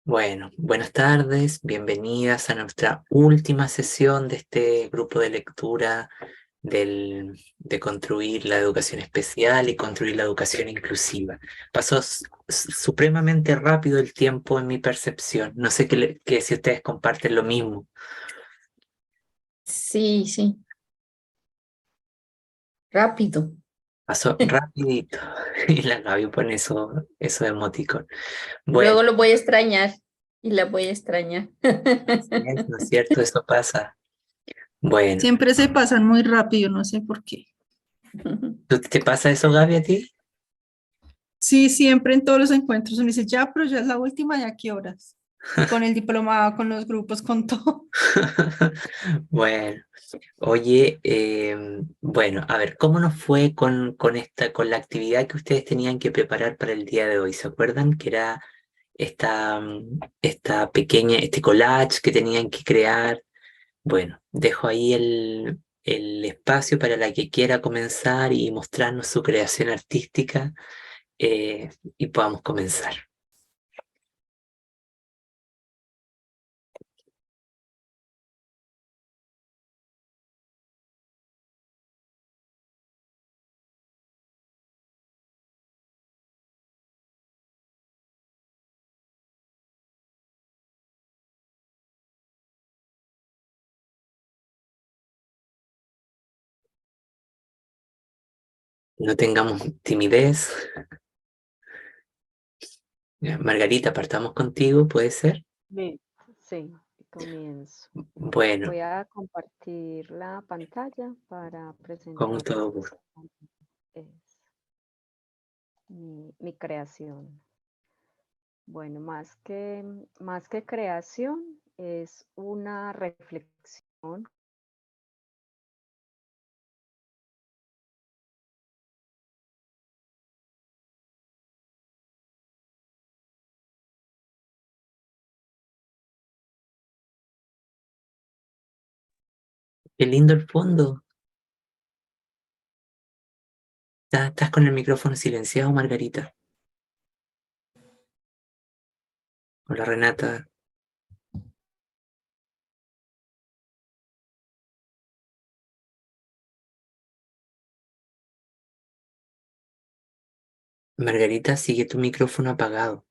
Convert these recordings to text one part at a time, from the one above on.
Bueno, buenas tardes, bienvenidas a nuestra última sesión de este grupo de lectura de construir la educación especial y construir la educación inclusiva. Pasó supremamente rápido el tiempo en mi percepción. No sé que si ustedes comparten lo mismo. Sí, sí, rápido. Pasó rapidito. Y la Gaby pone eso de emoticón. Bueno, Luego lo voy a extrañar y la voy a extrañar. así es, ¿no es cierto? Eso pasa. Bueno, Siempre se pasan muy rápido, no sé por qué. ¿te pasa eso, Gaby, a ti? Sí, siempre en todos los encuentros uno dice, ya, pero ya es la última, ¿ya qué horas? Y con el diplomado, con los grupos, con todo. Bueno, oye, bueno, a ver, ¿cómo nos fue con la actividad que ustedes tenían que preparar para el día de hoy? ¿Se acuerdan que era este collage que tenían que crear? Bueno, dejo ahí el espacio para la que quiera comenzar y mostrarnos su creación artística, y podamos comenzar. No tengamos timidez. Ya, Margarita, partamos contigo, ¿puede ser? Sí, comienzo. Bueno, Voy a compartir la pantalla para con todo presentarles gusto. es mi creación. Bueno, más que creación, es una reflexión. Qué lindo el fondo. ¿Estás con el micrófono silenciado, Margarita? Hola, Renata. Margarita, sigue tu micrófono apagado.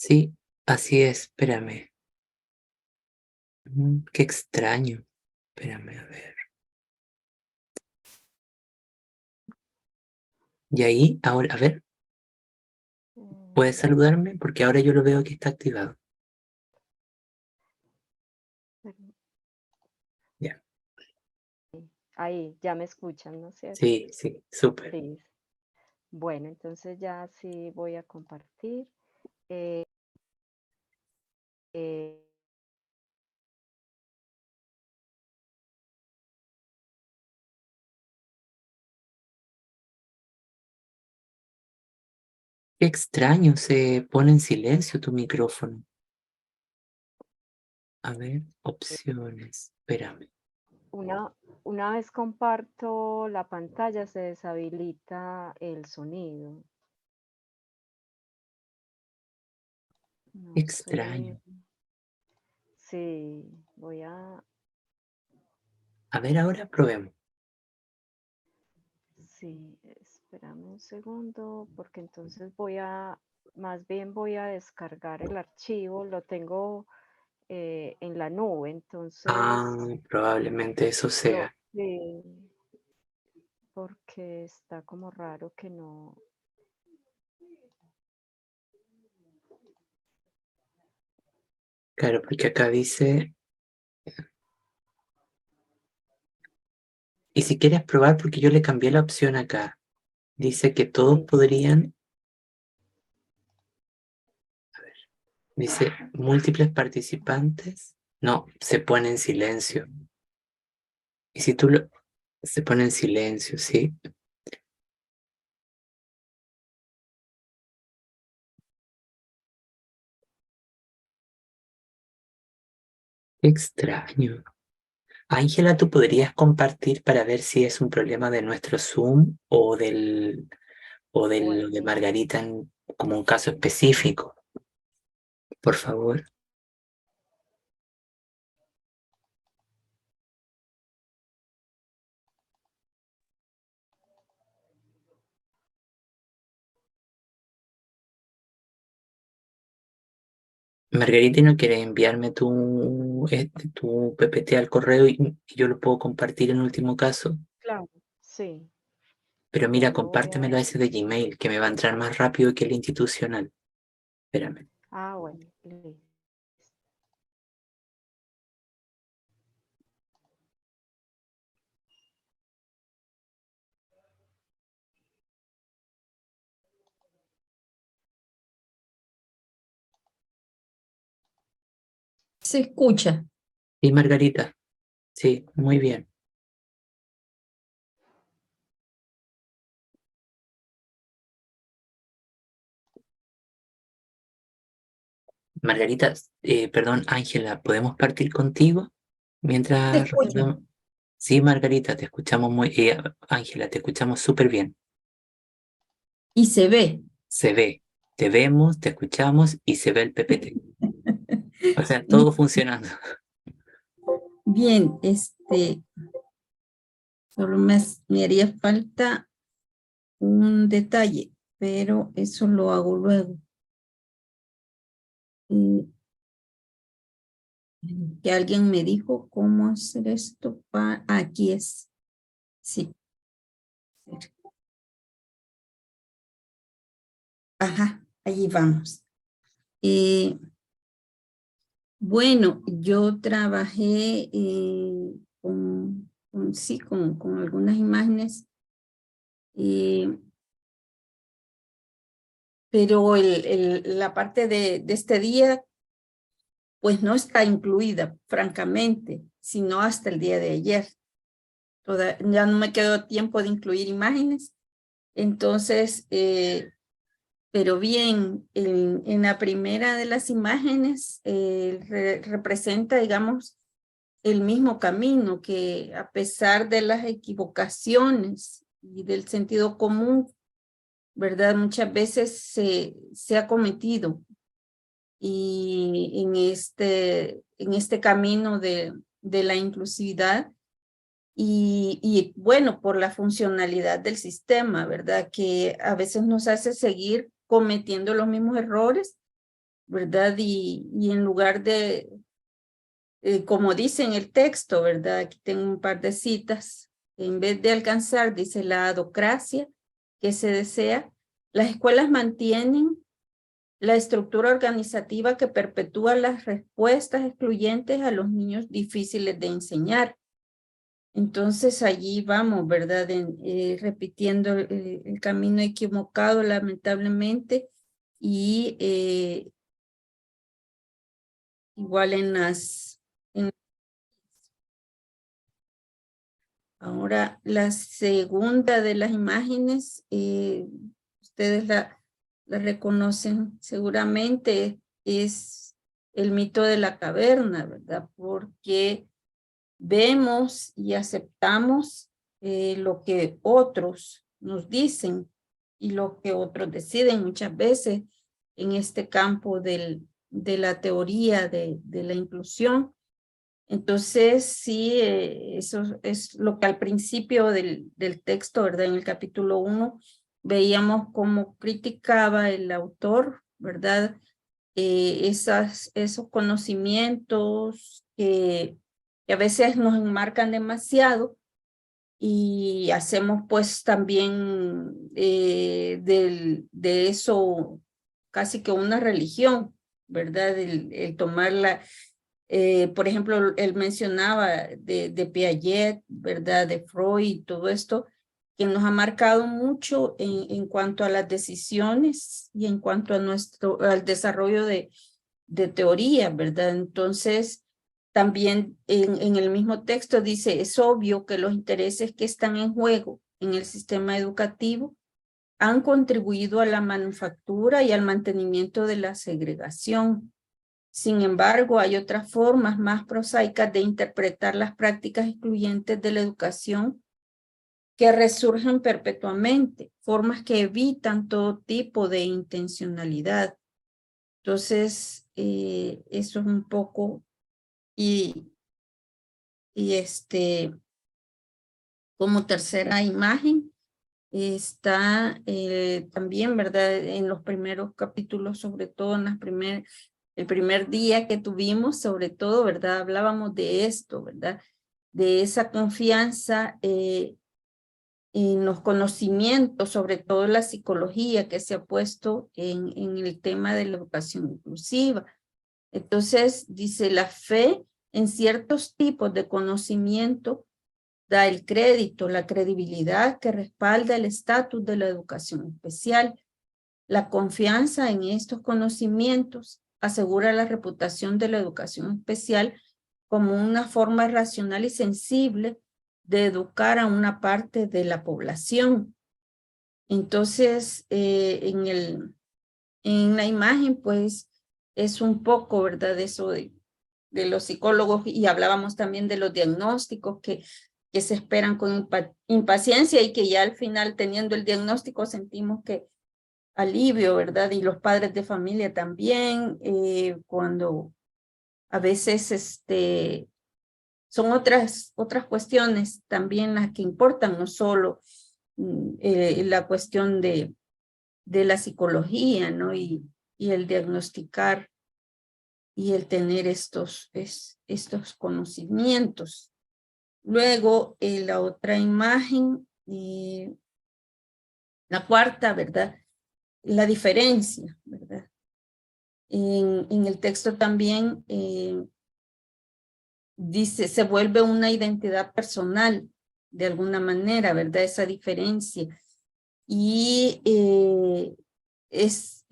Sí, así es, espérame. Qué extraño. Espérame, a ver. Y ahí, ahora, a ver, ¿puedes eh, saludarme? Porque ahora yo lo veo que está activado. Ya, Ahí, ya me escuchan, ¿no es cierto? sí, sí, súper. Sí. Bueno, entonces ya sí voy a compartir. Eh, eh, Qué extraño, se pone en silencio tu micrófono. A ver, opciones. Espérame. Una, una vez comparto la pantalla, se deshabilita el sonido. No sé. Extraño. Sí, voy a, A ver, ahora probemos. sí, espérame un segundo, porque entonces más bien voy a descargar el archivo, lo tengo en la nube, Ah, entonces, probablemente eso sea. sí, porque está como raro que no. Claro, porque acá dice, y si quieres probar, porque yo le cambié la opción acá, dice que todos Sí, podrían, dice múltiples participantes, no, se pone en silencio. Y si se pone en silencio, ¿sí? Qué extraño. Ángela, ¿tú podrías compartir para ver si es un problema de nuestro Zoom o lo de Bueno, Margarita como un caso específico? Por favor. Margarita, ¿no quieres enviarme tu PPT al correo y yo lo puedo compartir en último caso? claro, sí, Pero ya mira, lo voy compártemelo a a... ese de Gmail, que me va a entrar más rápido que el institucional. Espérame. Ah, bueno, listo. Se escucha. Sí, Margarita. Sí, muy bien. Margarita, perdón, Ángela, ¿podemos partir contigo Se mientras escucha. resolvemos? Sí, Margarita, te escuchamos Ángela, te escuchamos súper bien. Y se ve. Se ve, te vemos, te escuchamos y se ve el PPT. O sea, todo funcionando. Bien, solo me haría falta un detalle, pero eso lo hago luego. Mm, Que alguien me dijo cómo hacer esto para... Aquí es. Sí. Ajá, allí vamos. Bueno, yo trabajé sí, con algunas imágenes, pero la parte de este día, pues no está incluida, francamente, sino hasta el día de ayer. Ya no me quedó tiempo de incluir imágenes, entonces, pero bien, en la primera de las imágenes representa, digamos, el mismo camino que a pesar de las equivocaciones y del sentido común, ¿verdad? Muchas veces se ha cometido y en este camino de la inclusividad y bueno, por la funcionalidad del sistema, ¿verdad? Que a veces nos hace seguir cometiendo los mismos errores, ¿verdad? Y en lugar de, como dice en el texto, ¿verdad? Aquí tengo un par de citas. En vez de alcanzar, dice, la adocracia que se desea, las escuelas mantienen la estructura organizativa que perpetúa las respuestas excluyentes a los niños difíciles de enseñar. Entonces allí vamos, ¿verdad? Repitiendo el camino equivocado, lamentablemente, y igual ahora, la segunda de las imágenes, ustedes la reconocen seguramente, es el mito de la caverna, ¿verdad? Porque vemos y aceptamos lo que otros nos dicen y lo que otros deciden muchas veces en este campo de la teoría de la inclusión. Entonces, sí, eso es lo que al principio del texto, ¿verdad? En el capítulo 1, veíamos cómo criticaba el autor, ¿verdad? Esos conocimientos que a veces nos enmarcan demasiado y hacemos pues también de eso casi que una religión, ¿verdad? El tomarla por ejemplo, él mencionaba de Piaget, ¿verdad? De Freud y todo esto, que nos ha marcado mucho en cuanto a las decisiones y en cuanto a al desarrollo de teoría, ¿verdad? Entonces, también en el mismo texto dice, es obvio que los intereses que están en juego en el sistema educativo han contribuido a la manufactura y al mantenimiento de la segregación. Sin embargo, hay otras formas más prosaicas de interpretar las prácticas excluyentes de la educación que resurgen perpetuamente, formas que evitan todo tipo de intencionalidad. Entonces, eso es un poco, como tercera imagen, está también, ¿verdad? En los primeros capítulos, sobre todo en el primer día que tuvimos, sobre todo, ¿verdad? Hablábamos de esto, ¿verdad? De esa confianza en los conocimientos, sobre todo la psicología que se ha puesto en el tema de la educación inclusiva. Entonces, dice, la fe en ciertos tipos de conocimiento da el crédito, la credibilidad que respalda el estatus de la educación especial. La confianza en estos conocimientos asegura la reputación de la educación especial como una forma racional y sensible de educar a una parte de la población. Entonces, en la imagen, pues, es un poco, ¿verdad? Eso de los psicólogos, y hablábamos también de los diagnósticos que se esperan con impaciencia y que ya al final, teniendo el diagnóstico, sentimos que alivio, ¿verdad? Y los padres de familia también, cuando a veces son otras cuestiones también las que importan, no solo la cuestión de la psicología, ¿no? Y el diagnosticar y el tener estos conocimientos. Luego, la otra imagen, la cuarta, ¿verdad? La diferencia, ¿verdad? En el texto también dice, se vuelve una identidad personal, de alguna manera, ¿verdad? Esa diferencia. Y es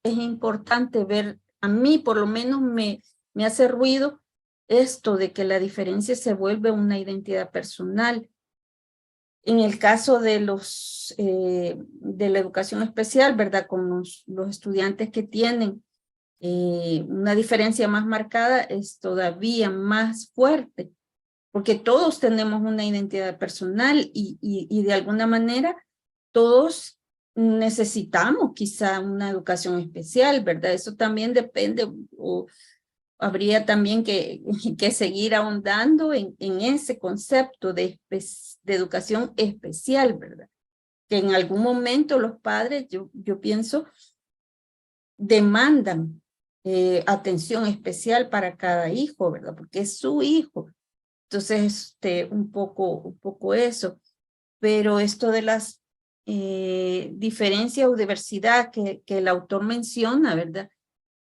importante ver, a mí por lo menos me hace ruido esto de que la diferencia se vuelve una identidad personal. En el caso de de la educación especial, ¿verdad? Con los estudiantes que tienen una diferencia más marcada, es todavía más fuerte, porque todos tenemos una identidad personal y de alguna manera todos necesitamos quizá una educación especial, ¿verdad? Eso también depende, o habría también que seguir ahondando en ese concepto de educación especial, ¿verdad? Que en algún momento los padres, yo pienso, demandan atención especial para cada hijo, ¿verdad? Porque es su hijo. Entonces, un poco eso. Pero esto de las diferencias o diversidad que el autor menciona, ¿verdad?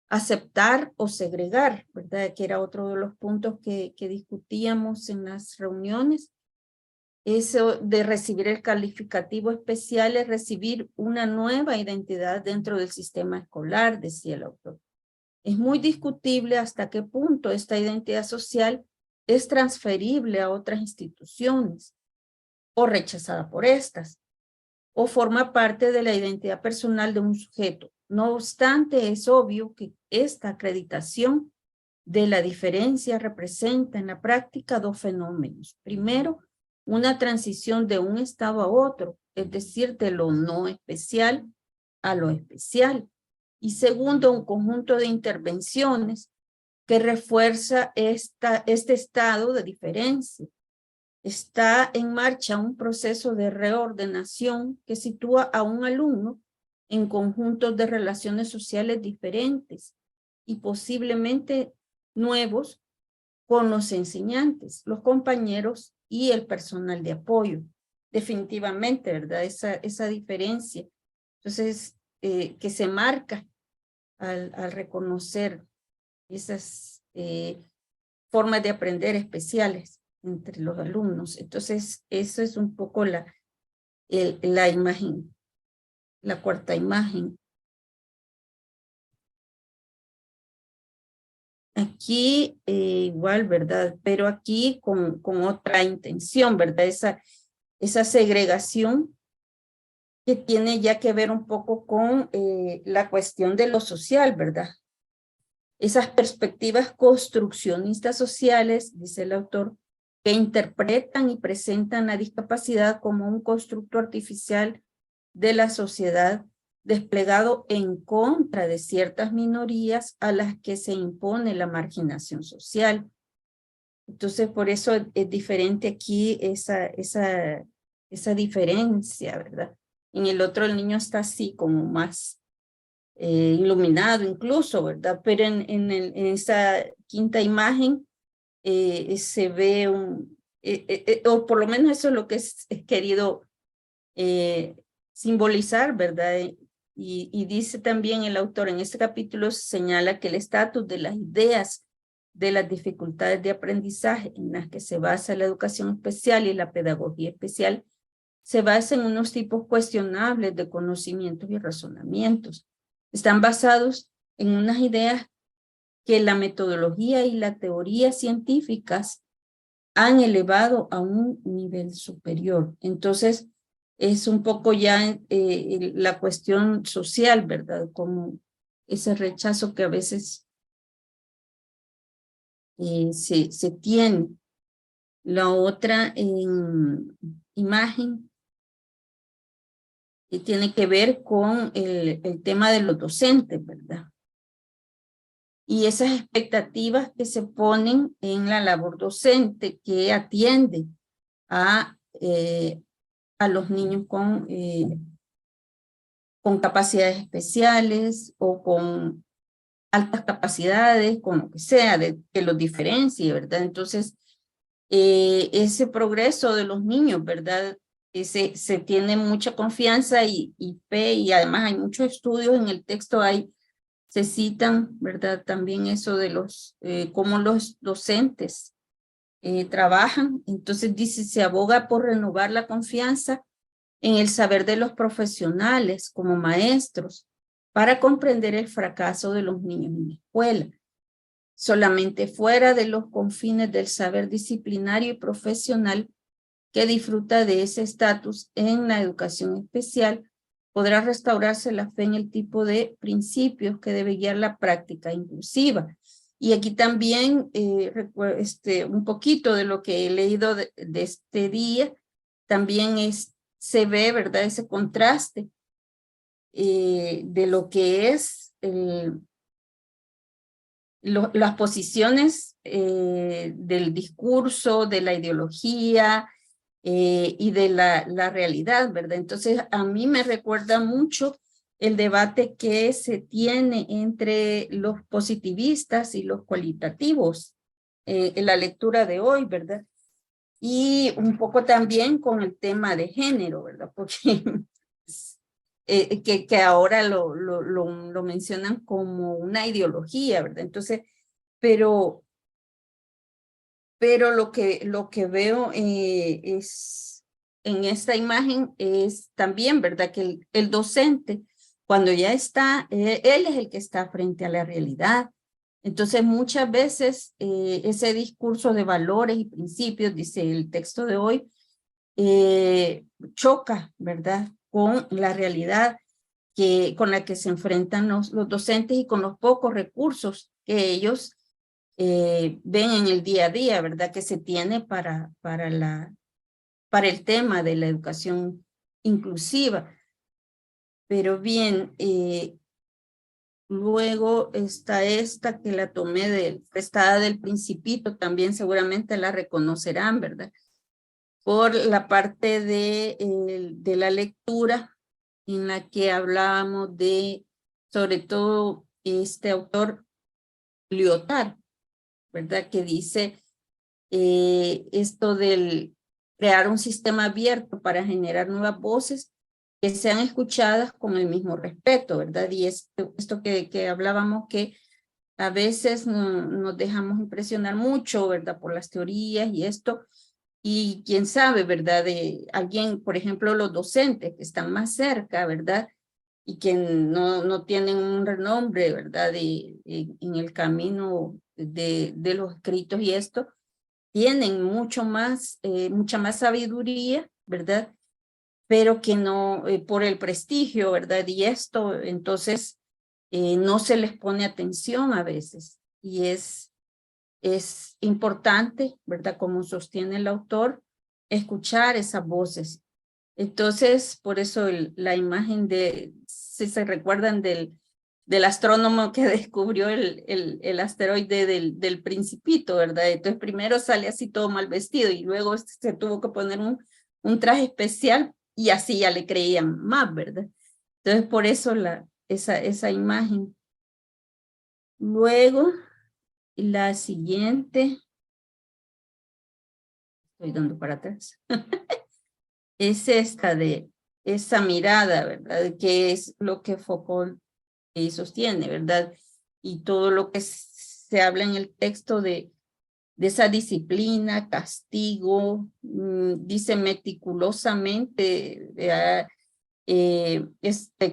Aceptar o segregar, ¿verdad? Que era otro de los puntos que discutíamos en las reuniones. Eso de recibir el calificativo especial es recibir una nueva identidad dentro del sistema escolar, decía el autor. Es muy discutible hasta qué punto esta identidad social es transferible a otras instituciones o rechazada por estas, o forma parte de la identidad personal de un sujeto. No obstante, es obvio que esta acreditación de la diferencia representa en la práctica dos fenómenos. Primero, una transición de un estado a otro, es decir, de lo no especial a lo especial. Y segundo, un conjunto de intervenciones que refuerza este estado de diferencia. Está en marcha un proceso de reordenación que sitúa a un alumno en conjuntos de relaciones sociales diferentes y posiblemente nuevos con los enseñantes, los compañeros y el personal de apoyo. Definitivamente, ¿verdad? Esa diferencia. Entonces, que se marca al reconocer esas formas de aprender especiales entre los alumnos. Entonces, eso es un poco la imagen, la cuarta imagen. Aquí igual, ¿verdad? Pero aquí con otra intención, ¿verdad? Esa segregación que tiene ya que ver un poco con la cuestión de lo social, ¿verdad? Esas perspectivas construccionistas sociales, dice el autor, que interpretan y presentan la discapacidad como un constructo artificial de la sociedad desplegado en contra de ciertas minorías a las que se impone la marginación social. Entonces, por eso es diferente aquí esa diferencia, ¿verdad? En el otro el niño está así como más iluminado incluso, ¿verdad? Pero en esa quinta imagen se ve o por lo menos eso es lo que es querido simbolizar, ¿verdad? Y dice también el autor en este capítulo, señala que el estatus de las ideas de las dificultades de aprendizaje en las que se basa la educación especial y la pedagogía especial se basa en unos tipos cuestionables de conocimientos y razonamientos. Están basados en unas ideas que la metodología y la teoría científicas han elevado a un nivel superior. Entonces, es un poco ya la cuestión social, ¿verdad? Como ese rechazo que a veces se tiene. La otra imagen tiene que ver con el tema de los docentes, ¿verdad? Y esas expectativas que se ponen en la labor docente que atiende a los niños con capacidades especiales o con altas capacidades, con lo que sea, que los diferencie, ¿verdad? Entonces, ese progreso de los niños, ¿verdad? Se tiene mucha confianza y fe, y además hay muchos estudios en el texto, se citan, ¿verdad? También eso de cómo los docentes trabajan. Entonces dice, se aboga por renovar la confianza en el saber de los profesionales como maestros para comprender el fracaso de los niños en la escuela. Solamente fuera de los confines del saber disciplinario y profesional que disfruta de ese estatus en la educación especial, podrá restaurarse la fe en el tipo de principios que debe guiar la práctica inclusiva. Y aquí también un poquito de lo que he leído de este día, también se ve, ¿verdad? Ese contraste de lo que es las posiciones del discurso, de la ideología y de la realidad, ¿verdad? Entonces, a mí me recuerda mucho el debate que se tiene entre los positivistas y los cualitativos en la lectura de hoy, ¿verdad? Y un poco también con el tema de género, ¿verdad? Porque que ahora lo mencionan como una ideología, ¿verdad? Entonces, pero lo que veo es en esta imagen es también, ¿verdad? Que el docente, cuando ya está, él es el que está frente a la realidad. Entonces, muchas veces ese discurso de valores y principios, dice el texto de hoy, choca, ¿verdad? Con la realidad con la que se enfrentan los docentes y con los pocos recursos que ellos ven en el día a día, ¿verdad? Que se tiene para el tema de la educación inclusiva. Pero bien, luego está esta que la tomé prestada del Principito, también seguramente la reconocerán, ¿verdad? Por la parte de la lectura en la que hablábamos sobre todo, este autor Lyotard, ¿verdad? Que dice esto del crear un sistema abierto para generar nuevas voces que sean escuchadas con el mismo respeto, ¿verdad? Y esto que hablábamos, que a veces nos dejamos impresionar mucho, ¿verdad? Por las teorías y esto, y quién sabe, ¿verdad? De alguien, por ejemplo, los docentes que están más cerca, ¿verdad? Y que no tienen un renombre, ¿verdad? En el camino de los escritos y esto, tienen mucha más sabiduría, ¿verdad? Pero que no, por el prestigio, ¿verdad? Y esto, entonces, no se les pone atención a veces y es importante, ¿verdad? Como sostiene el autor, escuchar esas voces. Entonces, por eso la imagen si se recuerdan del astrónomo que descubrió el asteroide del Principito, ¿verdad? Entonces primero sale así todo mal vestido y luego se tuvo que poner un traje especial y así ya le creían más, ¿verdad? Entonces por eso esa imagen. Luego, la siguiente, estoy dando para atrás, es esta de esa mirada, ¿verdad? Que es lo que Foucault sostiene, ¿verdad? Y todo lo que se habla en el texto de esa disciplina, castigo, dice meticulosamente,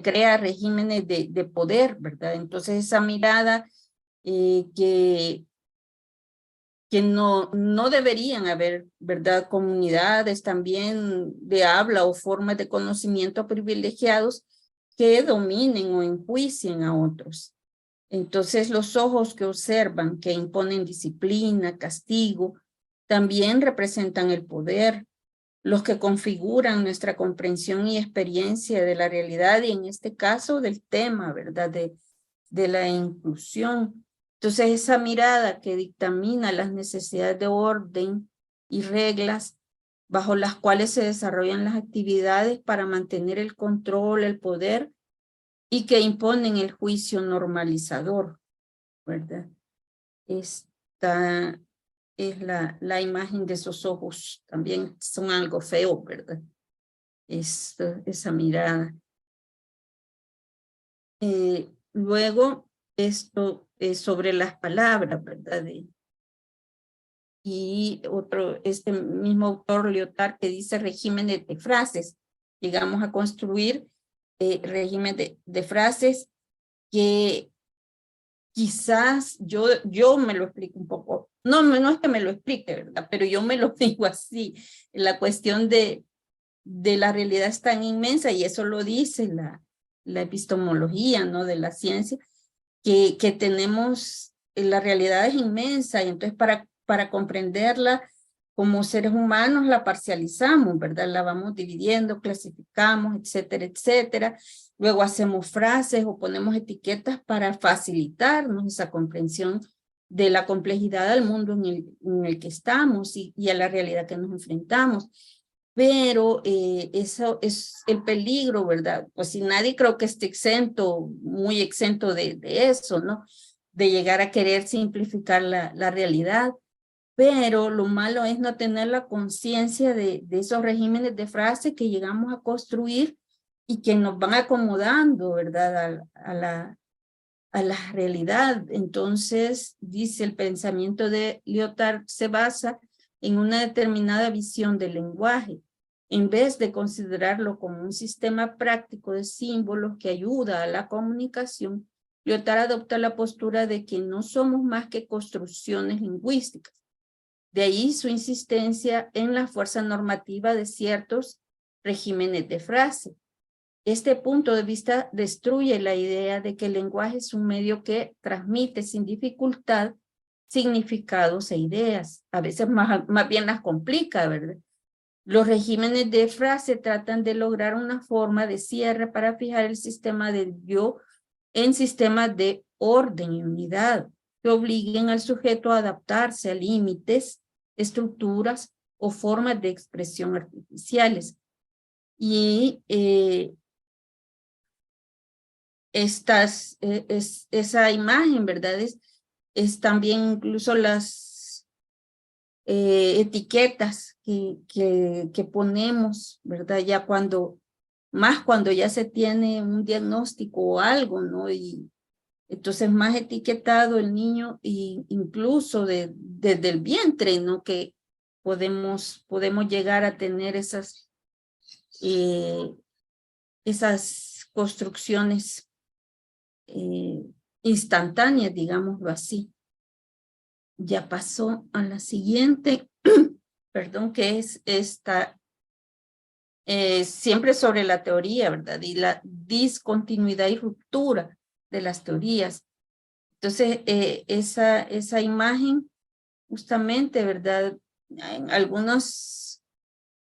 crea regímenes de poder, ¿verdad? Entonces esa mirada que no deberían haber, ¿verdad? Comunidades también de habla o formas de conocimiento privilegiados que dominen o enjuicien a otros. Entonces los ojos que observan, que imponen disciplina, castigo, también representan el poder, los que configuran nuestra comprensión y experiencia de la realidad y en este caso del tema, ¿verdad? De la inclusión. Entonces esa mirada que dictamina las necesidades de orden y reglas bajo las cuales se desarrollan las actividades para mantener el control, el poder y que imponen el juicio normalizador, ¿verdad? Esta es la imagen de esos ojos, también son algo feo, ¿verdad? Esa mirada. Luego, esto es sobre las palabras, ¿verdad? Y este mismo autor, Lyotard, que dice regímenes de frases. Llegamos a construir régimen de frases que quizás yo me lo explico un poco. No es que me lo explique, ¿verdad? Pero yo me lo digo así. La cuestión de la realidad es tan inmensa y eso lo dice la epistemología, ¿no? De la ciencia, que tenemos, la realidad es inmensa y entonces para comprenderla como seres humanos la parcializamos, ¿verdad? La vamos dividiendo, clasificamos, etcétera, etcétera. Luego hacemos frases o ponemos etiquetas para facilitarnos esa comprensión de la complejidad del mundo en el que estamos y a la realidad que nos enfrentamos. Pero eso es el peligro, ¿verdad? Pues si nadie creo que esté exento, muy exento de eso, ¿no? De llegar a querer simplificar la realidad. Pero lo malo es no tener la conciencia de esos regímenes de frase que llegamos a construir y que nos van acomodando, ¿verdad? A la realidad. Entonces, dice, el pensamiento de Lyotard se basa en una determinada visión del lenguaje, en vez de considerarlo como un sistema práctico de símbolos que ayuda a la comunicación. Lyotard adopta la postura de que no somos más que construcciones lingüísticas. De ahí su insistencia en la fuerza normativa de ciertos regímenes de frase. Este punto de vista destruye la idea de que el lenguaje es un medio que transmite sin dificultad significados e ideas. A veces más bien las complica, ¿verdad? Los regímenes de frase tratan de lograr una forma de cierre para fijar el sistema del yo en sistemas de orden y unidad que obliguen al sujeto a adaptarse a límites, estructuras o formas de expresión artificiales. Y esa imagen, ¿verdad? Es también incluso las etiquetas que ponemos, ¿verdad? Ya más cuando ya se tiene un diagnóstico o algo, ¿no? Y entonces más etiquetado el niño, y incluso desde el vientre, ¿no? Que podemos llegar a tener esas construcciones instantáneas, digámoslo así. Ya pasó a la siguiente, perdón, que es esta, siempre sobre la teoría, ¿verdad? Y la discontinuidad y ruptura de las teorías. Entonces, esa imagen, justamente, ¿verdad? En algunas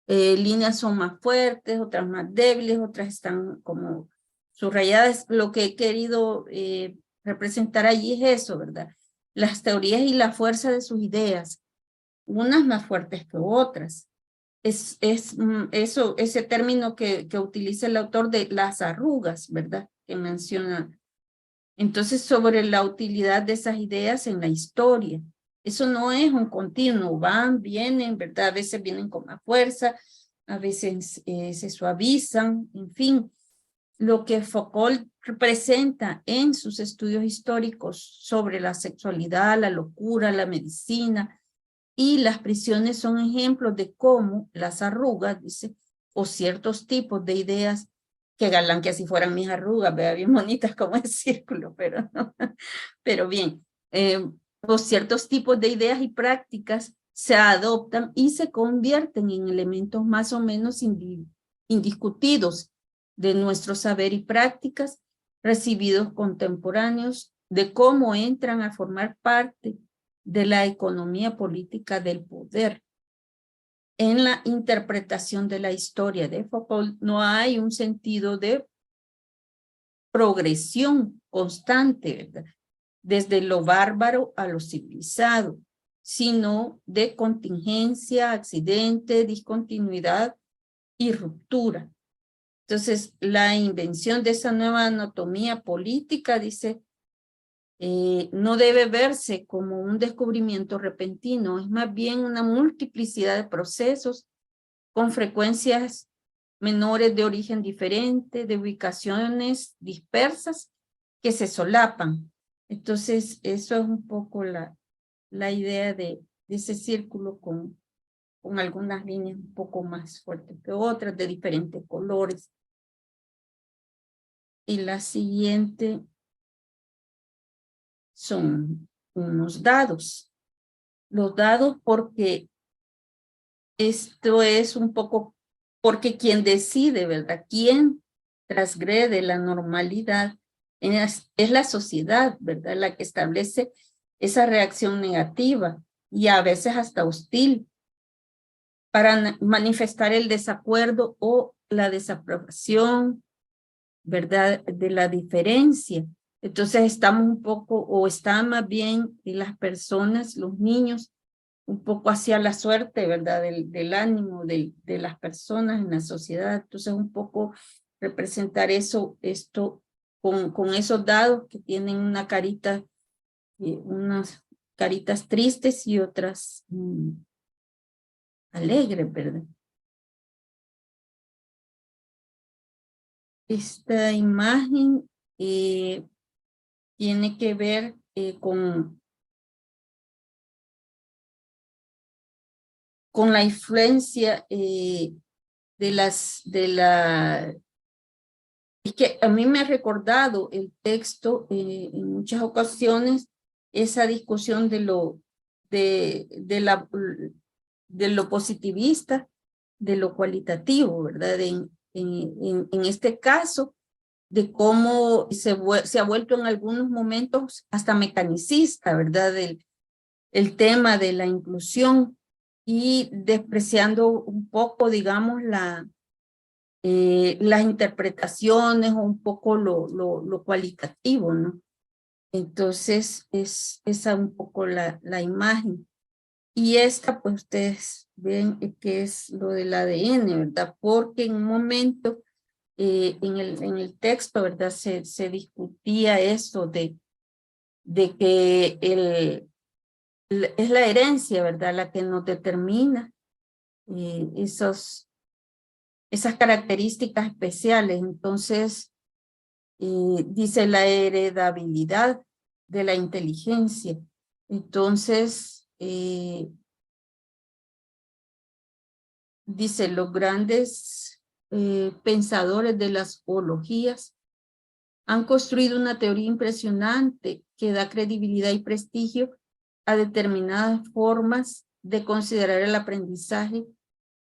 líneas son más fuertes, otras más débiles, otras están como subrayadas. Lo que he querido representar allí es eso, ¿verdad? Las teorías y la fuerza de sus ideas, unas más fuertes que otras. Ese término que utiliza el autor de las arrugas, ¿verdad? Que menciona. Entonces, sobre la utilidad de esas ideas en la historia. Eso no es un continuo, van, vienen, ¿verdad? A veces vienen con más fuerza, a veces se suavizan, en fin. Lo que Foucault presenta en sus estudios históricos sobre la sexualidad, la locura, la medicina y las prisiones son ejemplos de cómo las arrugas, dice, o ciertos tipos de ideas, que galán que así fueran mis arrugas, vea, bien bonitas como el círculo, pero no, pero bien, o ciertos tipos de ideas y prácticas se adoptan y se convierten en elementos más o menos indiscutidos de nuestro saber y prácticas recibidos contemporáneos, de cómo entran a formar parte de la economía política del poder. En la interpretación de la historia de Foucault no hay un sentido de progresión constante, ¿verdad? Desde lo bárbaro a lo civilizado, sino de contingencia, accidente, discontinuidad y ruptura. Entonces, la invención de esa nueva anatomía política, dice, no debe verse como un descubrimiento repentino, es más bien una multiplicidad de procesos con frecuencias menores de origen diferente, de ubicaciones dispersas que se solapan. Entonces, eso es un poco la idea de ese círculo con algunas líneas un poco más fuertes que otras, de diferentes colores. Y la siguiente son unos dados. Los dados porque esto es un poco, porque quien decide, ¿verdad? Quien transgrede la normalidad es la sociedad, ¿verdad? La que establece esa reacción negativa y a veces hasta hostil para manifestar el desacuerdo o la desaprobación, ¿verdad? De la diferencia. Entonces estamos un poco, o están más bien las personas, los niños, un poco hacia la suerte, ¿verdad? Del ánimo de las personas en la sociedad. Entonces un poco representar esto con esos dados que tienen una carita, unas caritas tristes y otras alegres, ¿verdad? Esta imagen tiene que ver con la influencia es que a mí me ha recordado el texto en muchas ocasiones esa discusión de lo positivista, de lo cualitativo, ¿verdad? En este caso, de cómo se ha vuelto en algunos momentos hasta mecanicista, ¿verdad? El tema de la inclusión y despreciando un poco, digamos, las interpretaciones o un poco lo cualitativo, ¿no? Entonces, esa un poco la imagen. Y esta, pues ustedes ven que es lo del ADN, ¿verdad? Porque en un momento, en el texto, ¿verdad? Se discutía eso de que es la herencia, ¿verdad? La que nos determina esas características especiales. Entonces, dice la heredabilidad de la inteligencia. Entonces, dice, los grandes pensadores de las zoologías han construido una teoría impresionante que da credibilidad y prestigio a determinadas formas de considerar el aprendizaje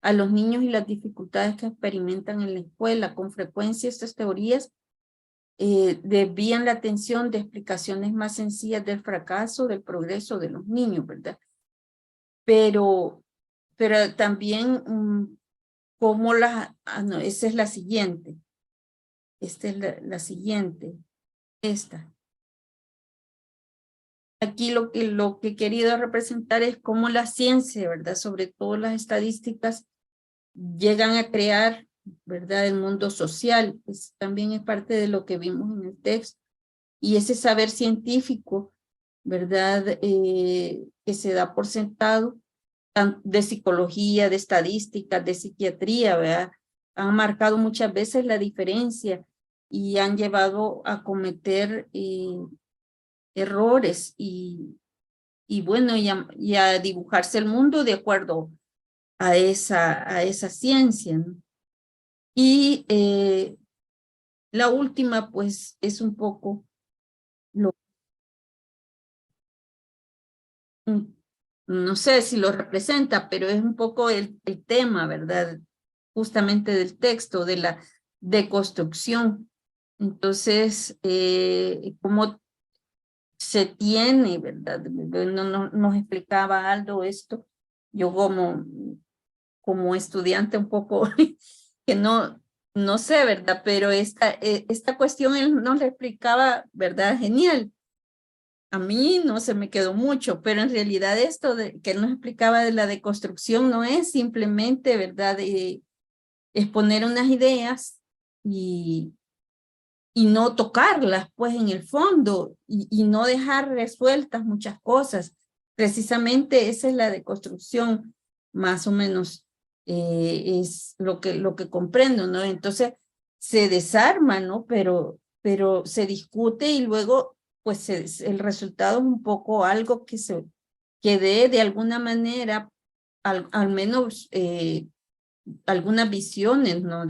a los niños y las dificultades que experimentan en la escuela. Con frecuencia estas teorías desvían la atención de explicaciones más sencillas del fracaso, del progreso de los niños, ¿verdad? Pero también como no, esa es la siguiente. Esta es la siguiente. Esta. Aquí lo que he querido representar es cómo la ciencia, ¿verdad? Sobre todo las estadísticas, llegan a crear, ¿verdad? El mundo social. También es parte de lo que vimos en el texto. Y ese saber científico, ¿verdad? Que se da por sentado, de psicología, de estadísticas, de psiquiatría, ¿verdad? Han marcado muchas veces la diferencia y han llevado a cometer errores y bueno, y a dibujarse el mundo de acuerdo a esa ciencia, ¿no? Y la última, pues, es un poco lo, no sé si lo representa, pero es un poco el tema, ¿verdad? Justamente del texto, de la deconstrucción. Entonces, cómo se tiene, ¿verdad? Nos explicaba Aldo esto. Yo como estudiante un poco que no sé, ¿verdad? Pero esta cuestión él nos la explicaba, ¿verdad? Genial. A mí no se me quedó mucho, pero en realidad esto que él nos explicaba de la deconstrucción no es simplemente, ¿verdad? Exponer unas ideas y no tocarlas, pues en el fondo, y no dejar resueltas muchas cosas. Precisamente esa es la deconstrucción, más o menos, es lo que comprendo, ¿no? Entonces se desarma, ¿no? Pero se discute y luego, pues el resultado es un poco algo que dé de alguna manera, al menos algunas visiones, ¿no?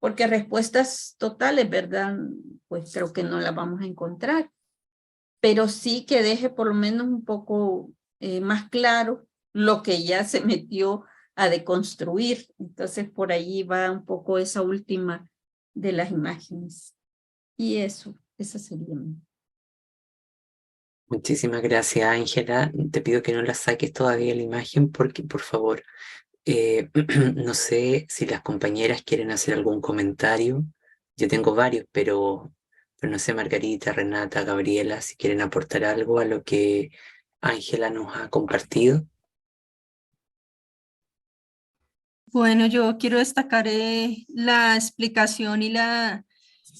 Porque respuestas totales, ¿verdad? Pues creo que no las vamos a encontrar, pero sí que deje por lo menos un poco más claro lo que ya se metió a deconstruir. Entonces por ahí va un poco esa última de las imágenes. Y esa sería mi. Muchísimas gracias, Ángela. Te pido que no la saques todavía la imagen porque, por favor, no sé si las compañeras quieren hacer algún comentario. Yo tengo varios, pero no sé, Margarita, Renata, Gabriela, si quieren aportar algo a lo que Ángela nos ha compartido. Bueno, yo quiero destacar la explicación y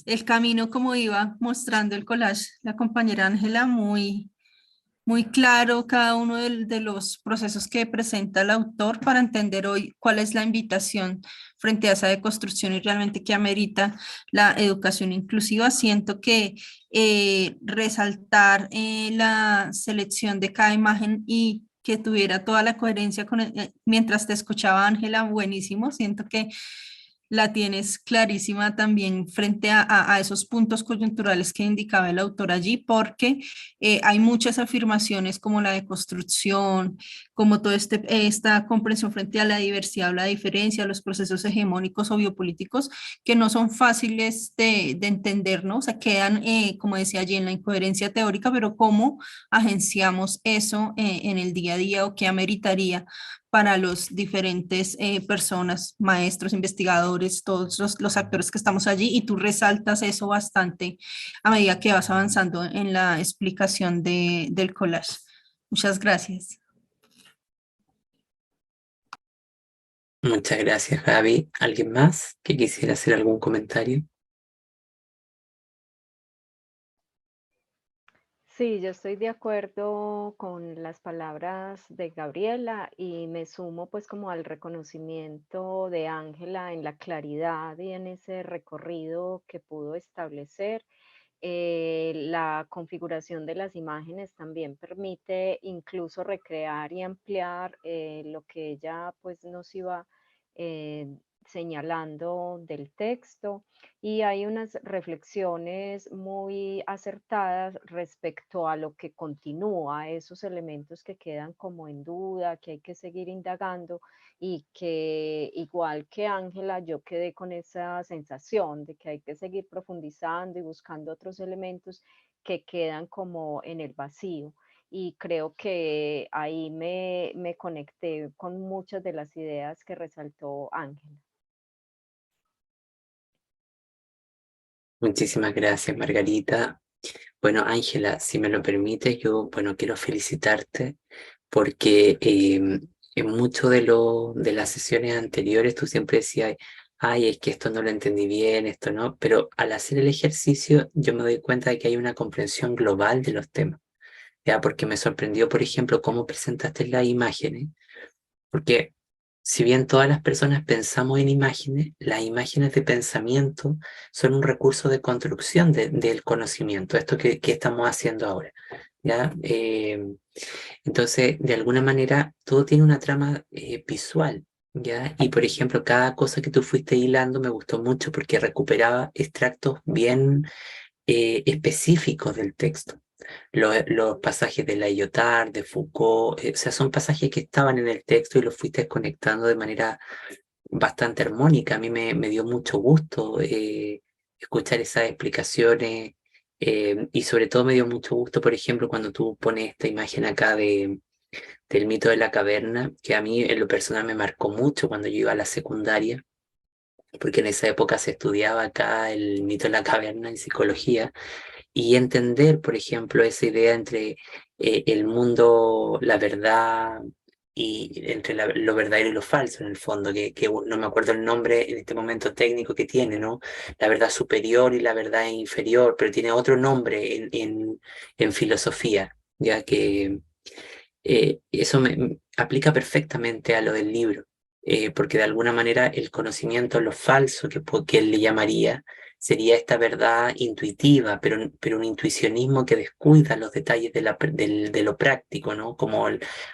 el camino como iba mostrando el collage, la compañera Ángela, muy claro cada uno de los procesos que presenta el autor para entender hoy cuál es la invitación frente a esa deconstrucción y realmente que amerita la educación inclusiva. Siento que resaltar la selección de cada imagen y que tuviera toda la coherencia mientras te escuchaba, Ángela, buenísimo. Siento que la tienes clarísima también frente a esos puntos coyunturales que indicaba el autor allí, porque hay muchas afirmaciones como la de construcción, como toda esta comprensión frente a la diversidad, la diferencia, los procesos hegemónicos o biopolíticos que no son fáciles de entender, ¿no? O sea, quedan, como decía allí, en la incoherencia teórica, pero cómo agenciamos eso en el día a día o qué ameritaría para los diferentes personas, maestros, investigadores, todos los actores que estamos allí, y tú resaltas eso bastante a medida que vas avanzando en la explicación del collage. Muchas gracias. Muchas gracias, Gaby. ¿Alguien más que quisiera hacer algún comentario? Sí, yo estoy de acuerdo con las palabras de Gabriela y me sumo pues como al reconocimiento de Ángela en la claridad y en ese recorrido que pudo establecer. La configuración de las imágenes también permite incluso recrear y ampliar lo que ella pues nos iba señalando del texto, y hay unas reflexiones muy acertadas respecto a lo que continúa, esos elementos que quedan como en duda, que hay que seguir indagando, y que igual que Ángela, yo quedé con esa sensación de que hay que seguir profundizando y buscando otros elementos que quedan como en el vacío. Y creo que ahí me conecté con muchas de las ideas que resaltó Ángela. Muchísimas gracias, Margarita. Bueno, Ángela, si me lo permites, yo, bueno, quiero felicitarte porque en mucho de las sesiones anteriores tú siempre decías, ay, es que esto no lo entendí bien, esto no, pero al hacer el ejercicio yo me doy cuenta de que hay una comprensión global de los temas, ya, porque me sorprendió, por ejemplo, cómo presentaste las imágenes, porque si bien todas las personas pensamos en imágenes, las imágenes de pensamiento son un recurso de construcción del conocimiento, esto que estamos haciendo ahora, ¿ya? Entonces, de alguna manera, todo tiene una trama visual, ¿ya? Y, por ejemplo, cada cosa que tú fuiste hilando me gustó mucho porque recuperaba extractos bien específicos del texto. Los pasajes de la Lyotard, de Foucault, o sea, son pasajes que estaban en el texto y los fuiste conectando de manera bastante armónica. A mí me dio mucho gusto escuchar esas explicaciones y sobre todo me dio mucho gusto, por ejemplo, cuando tú pones esta imagen acá del mito de la caverna, que a mí en lo personal me marcó mucho cuando yo iba a la secundaria, porque en esa época se estudiaba acá el mito de la caverna en psicología y entender, por ejemplo, esa idea entre el mundo, la verdad y entre lo verdadero y lo falso, en el fondo, que no me acuerdo el nombre en este momento técnico que tiene, ¿no? La verdad superior y la verdad inferior, pero tiene otro nombre en filosofía, ya que eso me aplica perfectamente a lo del libro, porque de alguna manera el conocimiento, lo falso que él le llamaría, sería esta verdad intuitiva, pero un intuicionismo que descuida los detalles de lo práctico, ¿no? Como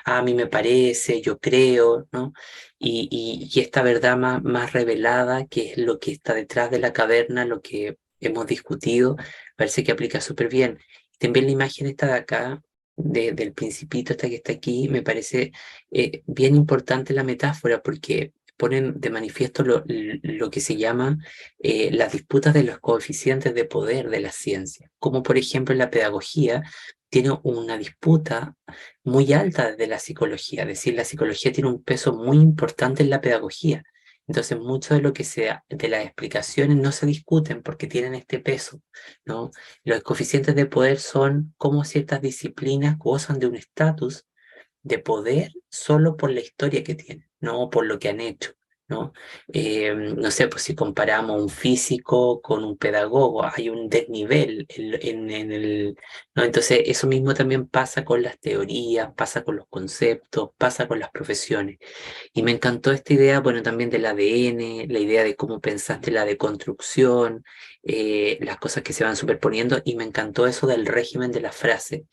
a mí me parece, yo creo, ¿no? Y esta verdad más revelada, que es lo que está detrás de la caverna, lo que hemos discutido, parece que aplica súper bien. También la imagen esta de acá del principito hasta que está aquí, me parece bien importante la metáfora porque ponen de manifiesto lo que se llama las disputas de los coeficientes de poder de la ciencia, como por ejemplo en la pedagogía tiene una disputa muy alta de la psicología, es decir, la psicología tiene un peso muy importante en la pedagogía. Entonces, mucho de lo que de las explicaciones no se discuten porque tienen este peso, ¿no? Los coeficientes de poder son cómo ciertas disciplinas gozan de un estatus de poder solo por la historia que tienen, no por lo que han hecho, ¿no? No sé, pues si comparamos un físico con un pedagogo, hay un desnivel en el, ¿no? Entonces, eso mismo también pasa con las teorías, pasa con los conceptos, pasa con las profesiones. Y me encantó esta idea, bueno, también del ADN, la idea de cómo pensaste la deconstrucción, las cosas que se van superponiendo, y me encantó eso del régimen de la frase.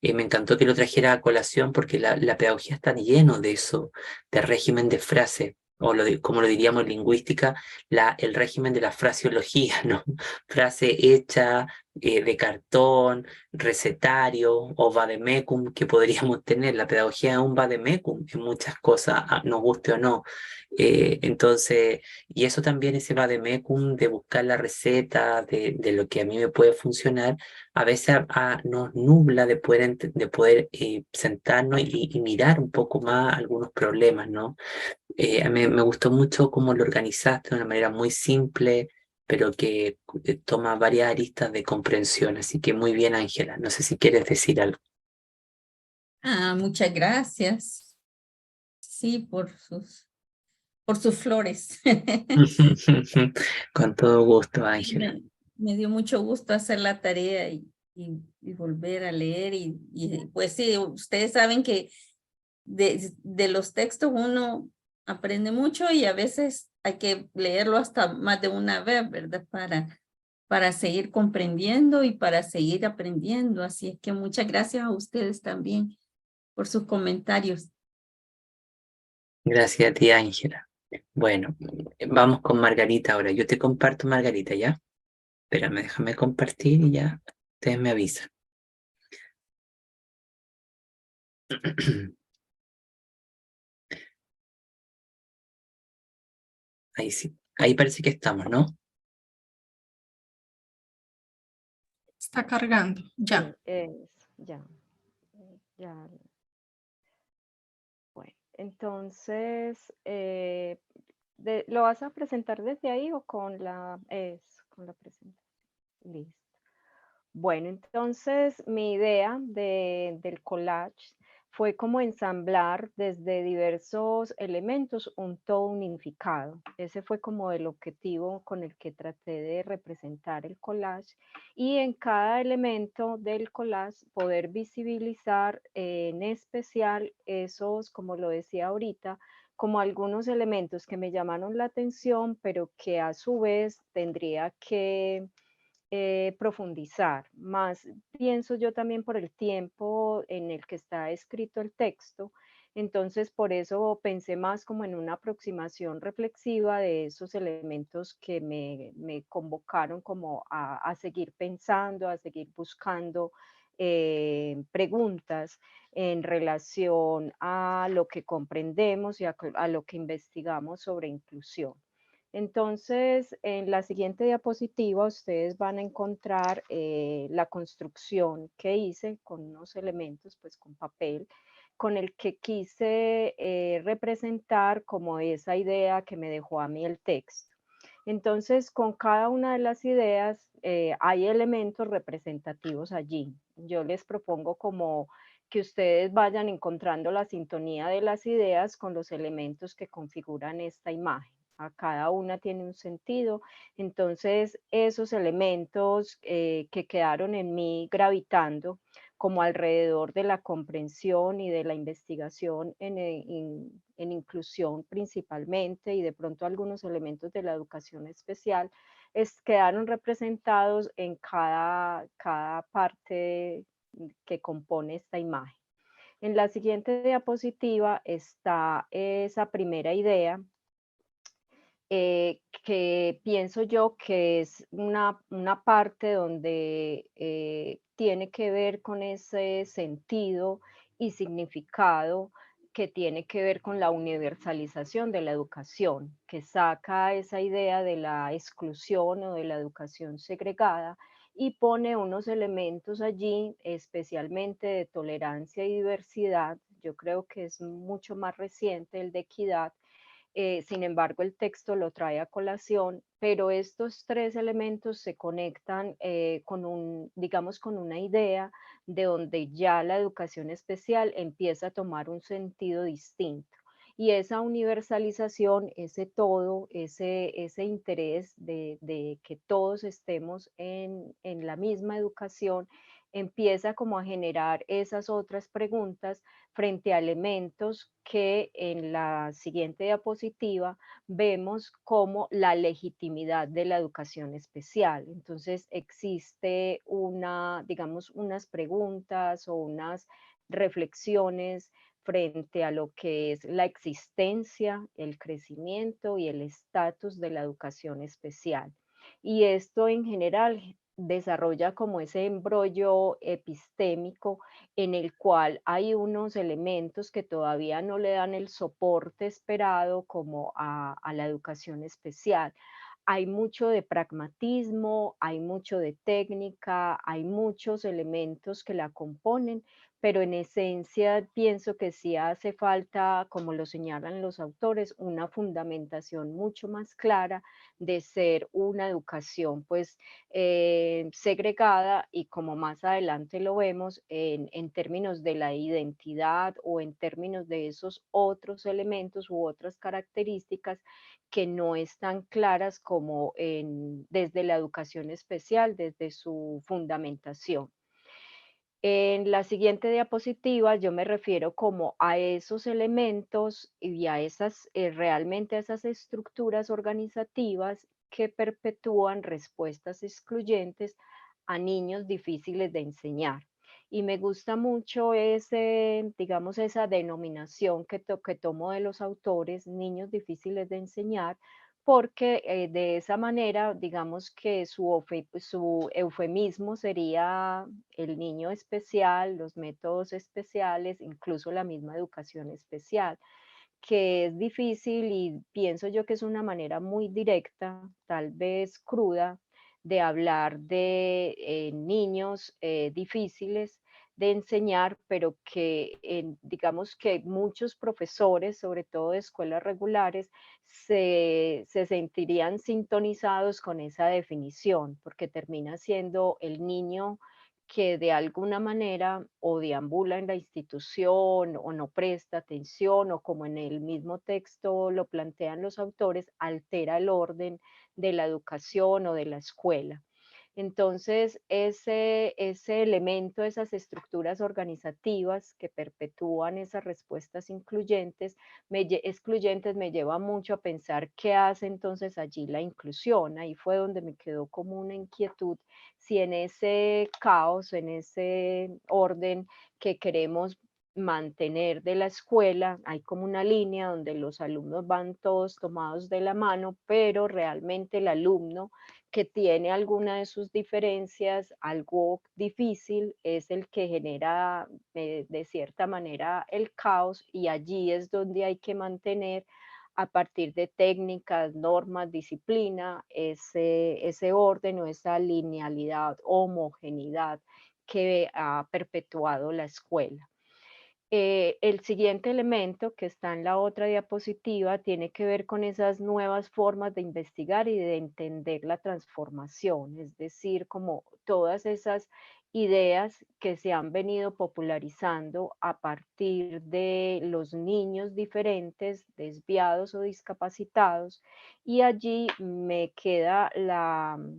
Me encantó que lo trajera a colación porque la pedagogía está lleno de eso, de régimen de frase, o como lo diríamos en lingüística, el régimen de la fraseología, ¿no? Frase hecha de cartón, recetario o vademecum que podríamos tener. La pedagogía es un vademecum en muchas cosas, nos guste o no. Entonces, y eso también, ese vademecum de buscar la receta de lo que a mí me puede funcionar, a veces nos nubla de poder sentarnos y mirar un poco más algunos problemas, ¿no? Me gustó mucho cómo lo organizaste de una manera muy simple, pero que toma varias aristas de comprensión. Así que muy bien, Ángela. No sé si quieres decir algo. Muchas gracias. Sí, por sus flores. Con todo gusto, Ángela. Me dio mucho gusto hacer la tarea y volver a leer. Y pues sí, ustedes saben que de los textos uno aprende mucho y a veces hay que leerlo hasta más de una vez, ¿verdad? Para seguir comprendiendo y para seguir aprendiendo. Así es que muchas gracias a ustedes también por sus comentarios. Gracias a ti, Ángela. Bueno, vamos con Margarita ahora. Yo te comparto, Margarita, ¿ya? Espérame, déjame compartir y ya ustedes me avisan. Ahí sí. Ahí parece que estamos, ¿no? Está cargando, ya. Sí, ya. Ya. Bueno, entonces, ¿lo vas a presentar desde ahí o con con la presentación? Listo. Bueno, entonces mi idea del collage fue como ensamblar desde diversos elementos un todo unificado. Ese fue como el objetivo con el que traté de representar el collage y en cada elemento del collage poder visibilizar en especial esos, como lo decía ahorita, como algunos elementos que me llamaron la atención, pero que a su vez tendría que profundizar. Más pienso yo también por el tiempo en el que está escrito el texto. Entonces, por eso pensé más como en una aproximación reflexiva de esos elementos que me convocaron como a seguir pensando, a seguir buscando preguntas en relación a lo que comprendemos y a lo que investigamos sobre inclusión. Entonces, en la siguiente diapositiva ustedes van a encontrar la construcción que hice con unos elementos, pues con papel, con el que quise representar como esa idea que me dejó a mí el texto. Entonces, con cada una de las ideas hay elementos representativos allí. Yo les propongo como que ustedes vayan encontrando la sintonía de las ideas con los elementos que configuran esta imagen. A cada una tiene un sentido. Entonces, esos elementos que quedaron en mí gravitando como alrededor de la comprensión y de la investigación en inclusión principalmente y de pronto algunos elementos de la educación especial, quedaron representados en cada parte que compone esta imagen. En la siguiente diapositiva está esa primera idea que pienso yo que es una parte donde tiene que ver con ese sentido y significado que tiene que ver con la universalización de la educación, que saca esa idea de la exclusión o de la educación segregada y pone unos elementos allí, especialmente de tolerancia y diversidad. Yo creo que es mucho más reciente el de equidad. Sin embargo, el texto lo trae a colación, pero estos tres elementos se conectan digamos, con una idea de donde ya la educación especial empieza a tomar un sentido distinto. Y esa universalización, ese todo, ese interés de que todos estemos en la misma educación, empieza como a generar esas otras preguntas frente a elementos que en la siguiente diapositiva vemos como la legitimidad de la educación especial. Entonces existe digamos, unas preguntas o unas reflexiones frente a lo que es la existencia, el crecimiento y el estatus de la educación especial. Y esto en general desarrolla como ese embrollo epistémico en el cual hay unos elementos que todavía no le dan el soporte esperado como a la educación especial. Hay mucho de pragmatismo, hay mucho de técnica, hay muchos elementos que la componen, pero en esencia pienso que sí hace falta, como lo señalan los autores, una fundamentación mucho más clara de ser una educación pues segregada y como más adelante lo vemos en términos de la identidad o en términos de esos otros elementos u otras características que no están claras como desde la educación especial, desde su fundamentación. En la siguiente diapositiva yo me refiero como a esos elementos y a esas, realmente a esas estructuras organizativas que perpetúan respuestas excluyentes a niños difíciles de enseñar. Y me gusta mucho ese, digamos, esa denominación que tomo de los autores, niños difíciles de enseñar, porque de esa manera, digamos que su eufemismo sería el niño especial, los métodos especiales, incluso la misma educación especial, que es difícil y pienso yo que es una manera muy directa, tal vez cruda, de hablar de niños difíciles de enseñar, pero que digamos que muchos profesores, sobre todo de escuelas regulares, se sentirían sintonizados con esa definición, porque termina siendo el niño que de alguna manera o deambula en la institución o no presta atención o como en el mismo texto lo plantean los autores, altera el orden de la educación o de la escuela. Entonces, ese elemento, esas estructuras organizativas que perpetúan esas respuestas excluyentes, me lleva mucho a pensar qué hace entonces allí la inclusión. Ahí fue donde me quedó como una inquietud, si en ese caos, en ese orden que queremos mantener de la escuela, hay como una línea donde los alumnos van todos tomados de la mano, pero realmente el alumno que tiene alguna de sus diferencias, algo difícil, es el que genera de cierta manera el caos, y allí es donde hay que mantener a partir de técnicas, normas, disciplina, ese orden o esa linealidad, homogeneidad que ha perpetuado la escuela. El siguiente elemento que está en la otra diapositiva tiene que ver con esas nuevas formas de investigar y de entender la transformación, es decir, como todas esas ideas que se han venido popularizando a partir de los niños diferentes, desviados o discapacitados, y allí me queda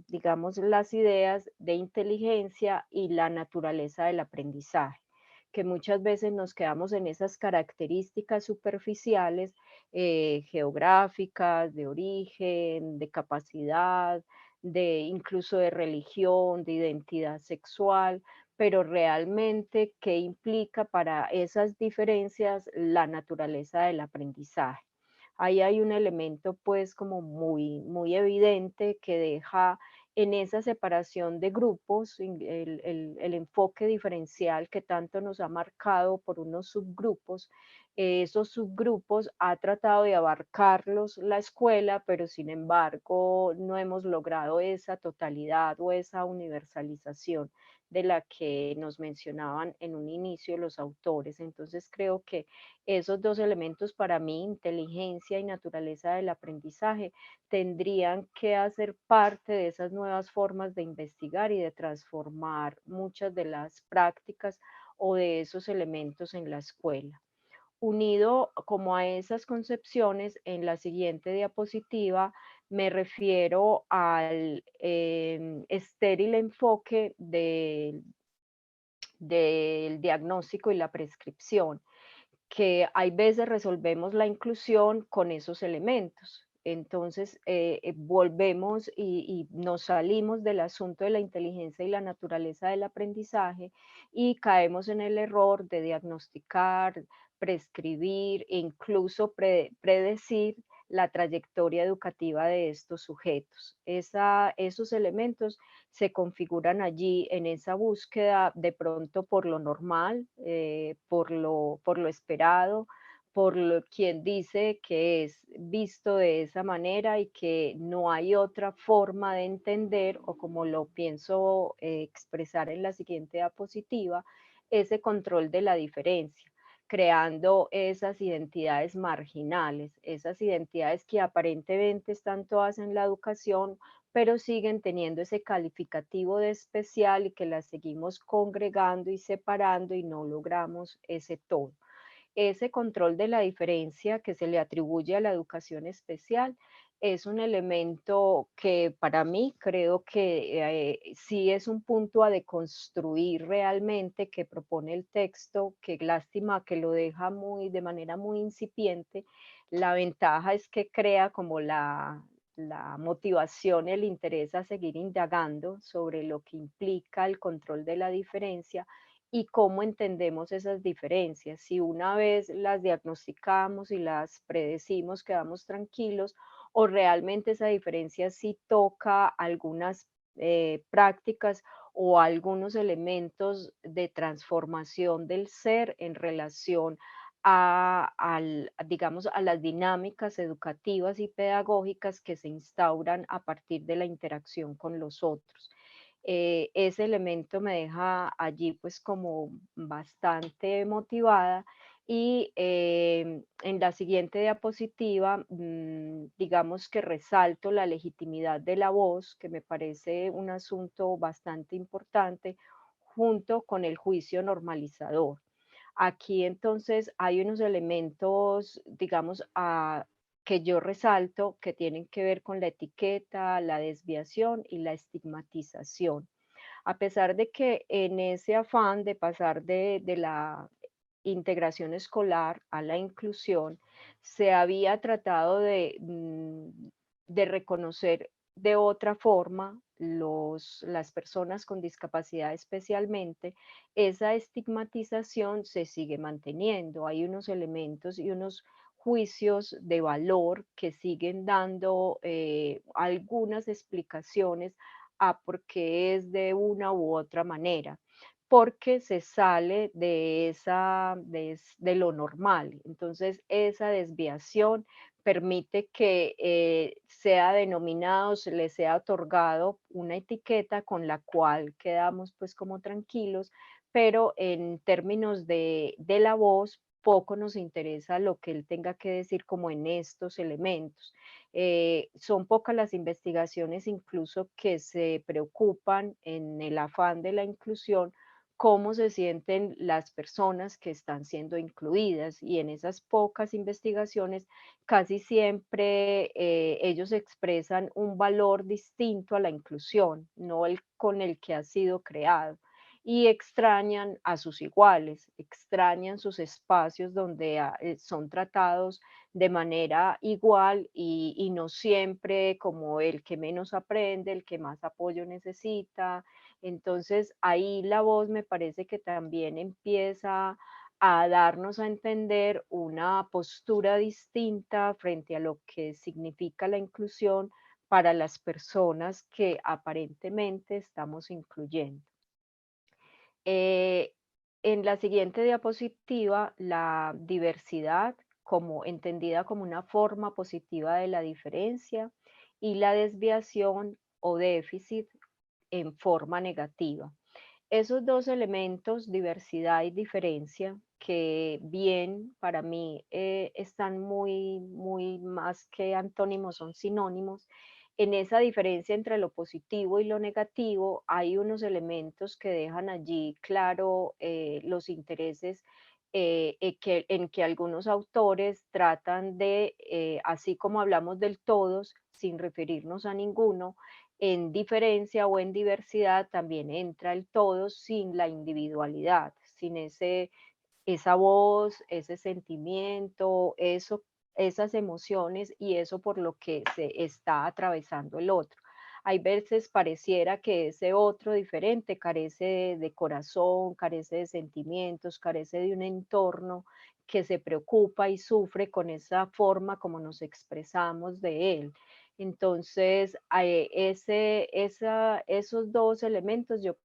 digamos, las ideas de inteligencia y la naturaleza del aprendizaje, que muchas veces nos quedamos en esas características superficiales, geográficas, de origen, de capacidad, de incluso de religión, de identidad sexual, pero realmente qué implica para esas diferencias la naturaleza del aprendizaje. Ahí hay un elemento pues como muy evidente que deja en esa separación de grupos, el enfoque diferencial que tanto nos ha marcado por unos subgrupos, esos subgrupos ha tratado de abarcarlos la escuela, pero sin embargo no hemos logrado esa totalidad o esa universalización de la que nos mencionaban en un inicio los autores. Entonces creo que esos dos elementos para mí, inteligencia y naturaleza del aprendizaje, tendrían que hacer parte de esas nuevas formas de investigar y de transformar muchas de las prácticas o de esos elementos en la escuela. Unido como a esas concepciones, en la siguiente diapositiva me refiero al estéril enfoque del diagnóstico y la prescripción, que hay veces resolvemos la inclusión con esos elementos. Entonces, volvemos y nos salimos del asunto de la inteligencia y la naturaleza del aprendizaje y caemos en el error de diagnosticar, prescribir e incluso predecir la trayectoria educativa de estos sujetos. Esos elementos se configuran allí en esa búsqueda de pronto por lo normal, por lo esperado, quien dice que es visto de esa manera y que no hay otra forma de entender, o como lo pienso expresar en la siguiente diapositiva, ese control de la diferencia, creando esas identidades marginales, esas identidades que aparentemente están todas en la educación, pero siguen teniendo ese calificativo de especial y que las seguimos congregando y separando y no logramos ese todo. Ese control de la diferencia que se le atribuye a la educación especial es un elemento que para mí creo que sí es un punto a deconstruir realmente, que propone el texto, que lástima que lo deja de manera muy incipiente. La ventaja es que crea como la motivación, el interés a seguir indagando sobre lo que implica el control de la diferencia, y cómo entendemos esas diferencias. Si una vez las diagnosticamos y las predecimos, quedamos tranquilos, o realmente esa diferencia sí toca algunas prácticas o algunos elementos de transformación del ser en relación digamos, a las dinámicas educativas y pedagógicas que se instauran a partir de la interacción con los otros. Ese elemento me deja allí pues como bastante motivada y en la siguiente diapositiva, digamos que resalto la legitimidad de la voz, que me parece un asunto bastante importante, junto con el juicio normalizador. Aquí entonces hay unos elementos, digamos, que yo resalto que tienen que ver con la etiqueta, la desviación y la estigmatización. A pesar de que en ese afán de pasar de la integración escolar a la inclusión, se había tratado de reconocer de otra forma las personas con discapacidad especialmente, esa estigmatización se sigue manteniendo. Hay unos elementos y unos juicios de valor que siguen dando algunas explicaciones a por qué es de una u otra manera, porque se sale de lo normal. Entonces, esa desviación permite que sea denominado, se le sea otorgado una etiqueta con la cual quedamos pues como tranquilos, pero en términos de la voz, poco nos interesa lo que él tenga que decir como en estos elementos. Son pocas las investigaciones incluso que se preocupan en el afán de la inclusión cómo se sienten las personas que están siendo incluidas, y en esas pocas investigaciones casi siempre ellos expresan un valor distinto a la inclusión, no el con el que ha sido creado, y extrañan a sus iguales, extrañan sus espacios donde son tratados de manera igual y no siempre como el que menos aprende, el que más apoyo necesita. Entonces, ahí la voz me parece que también empieza a darnos a entender una postura distinta frente a lo que significa la inclusión para las personas que aparentemente estamos incluyendo. Eh, en la siguiente diapositiva, la diversidad como entendida como una forma positiva de la diferencia y la desviación o déficit en forma negativa. Esos dos elementos, diversidad y diferencia, que bien para mí están muy más que antónimos, son sinónimos. En esa diferencia entre lo positivo y lo negativo hay unos elementos que dejan allí claro los intereses en que algunos autores tratan de, así como hablamos del todos, sin referirnos a ninguno, en diferencia o en diversidad también entra el todo sin la individualidad, sin esa voz, ese sentimiento, esas emociones y eso por lo que se está atravesando el otro. Hay veces pareciera que ese otro diferente carece de corazón, carece de sentimientos, carece de un entorno que se preocupa y sufre con esa forma como nos expresamos de él. Entonces, esos dos elementos yo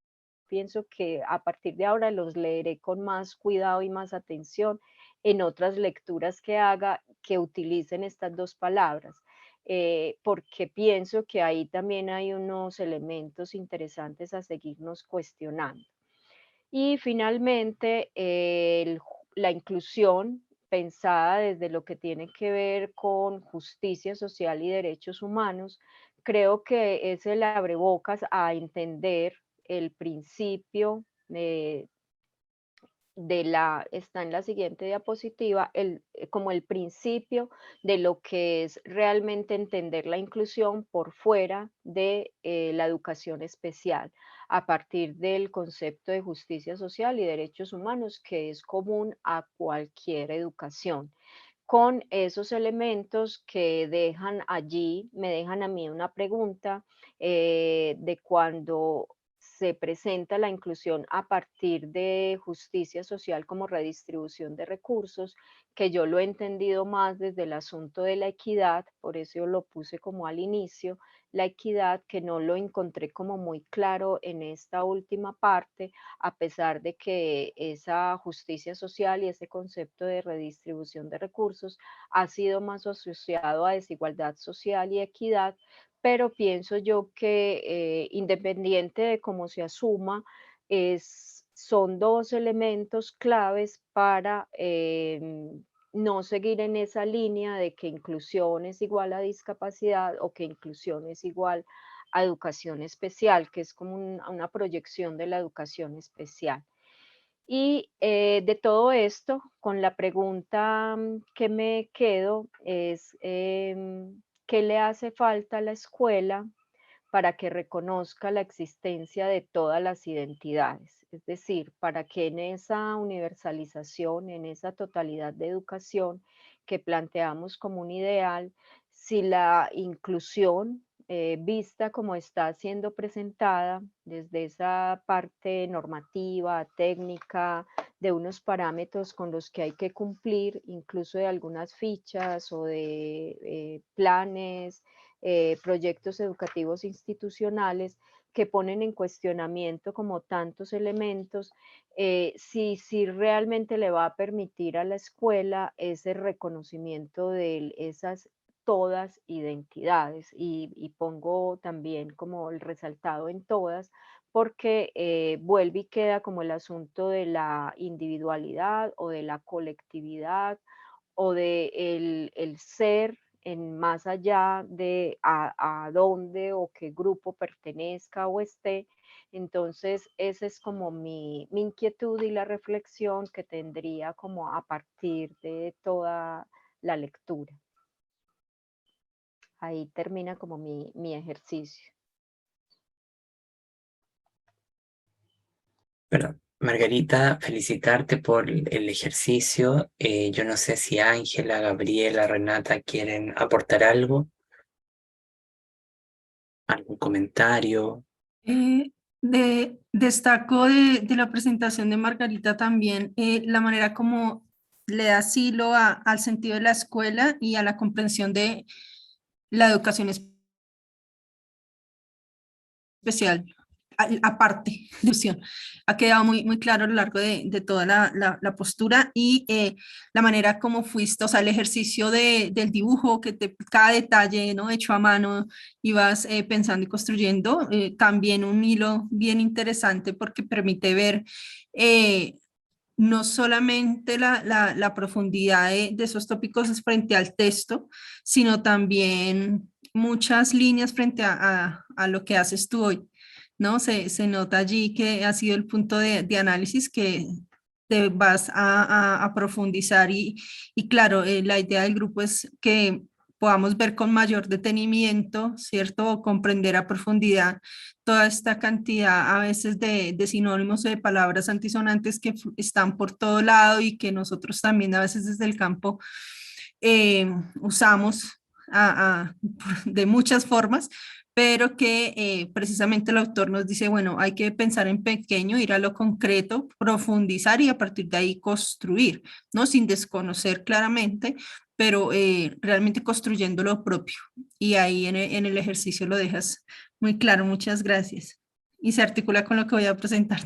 pienso que a partir de ahora los leeré con más cuidado y más atención en otras lecturas que haga que utilicen estas dos palabras, porque pienso que ahí también hay unos elementos interesantes a seguirnos cuestionando. Y finalmente, la inclusión pensada desde lo que tiene que ver con justicia social y derechos humanos, creo que es el abrebocas a entender el principio está en la siguiente diapositiva, como el principio de lo que es realmente entender la inclusión por fuera de la educación especial, a partir del concepto de justicia social y derechos humanos que es común a cualquier educación. Con esos elementos que dejan allí, me dejan a mí una pregunta de cuando se presenta la inclusión a partir de justicia social como redistribución de recursos, que yo lo he entendido más desde el asunto de la equidad, por eso lo puse como al inicio, la equidad, que no lo encontré como muy claro en esta última parte, a pesar de que esa justicia social y ese concepto de redistribución de recursos ha sido más asociado a desigualdad social y equidad, pero pienso yo que independiente de cómo se asuma, son dos elementos claves para no seguir en esa línea de que inclusión es igual a discapacidad o que inclusión es igual a educación especial, que es como una proyección de la educación especial. Y de todo esto, con la pregunta que me quedo es, ¿qué le hace falta a la escuela para que reconozca la existencia de todas las identidades? Es decir, para que en esa universalización, en esa totalidad de educación que planteamos como un ideal, si la inclusión vista como está siendo presentada desde esa parte normativa, técnica, de unos parámetros con los que hay que cumplir, incluso de algunas fichas o de planes, proyectos educativos institucionales que ponen en cuestionamiento como tantos elementos, si realmente le va a permitir a la escuela ese reconocimiento de esas todas identidades y pongo también como el resaltado en todas, porque vuelve y queda como el asunto de la individualidad o de la colectividad o de el ser en más allá de a dónde o qué grupo pertenezca o esté. Entonces, esa es como mi inquietud y la reflexión que tendría como a partir de toda la lectura. Ahí termina como mi ejercicio. Bueno, Margarita, felicitarte por el ejercicio. Yo no sé si Ángela, Gabriela, Renata quieren aportar algo, algún comentario. Destaco de la presentación de Margarita también la manera como le da asilo al sentido de la escuela y a la comprensión de la educación especial, aparte de inclusión. Ha quedado muy claro a lo largo de toda la postura y la manera como fuiste, o sea, el ejercicio del dibujo, que cada detalle, ¿no?, hecho a mano, ibas pensando y construyendo, también un hilo bien interesante porque permite ver no solamente la profundidad de esos tópicos frente al texto, sino también muchas líneas frente a lo que haces tú hoy, ¿no? Se nota allí que ha sido el punto de análisis que te vas a profundizar y claro, la idea del grupo es que podamos ver con mayor detenimiento, ¿cierto? O comprender a profundidad toda esta cantidad a veces de sinónimos o de palabras antisonantes que están por todo lado y que nosotros también a veces desde el campo usamos de muchas formas, pero que precisamente el autor nos dice, bueno, hay que pensar en pequeño, ir a lo concreto, profundizar y a partir de ahí construir, ¿no? Sin desconocer claramente, pero realmente construyendo lo propio. Y ahí en el ejercicio lo dejas muy claro, muchas gracias. Y se articula con lo que voy a presentar.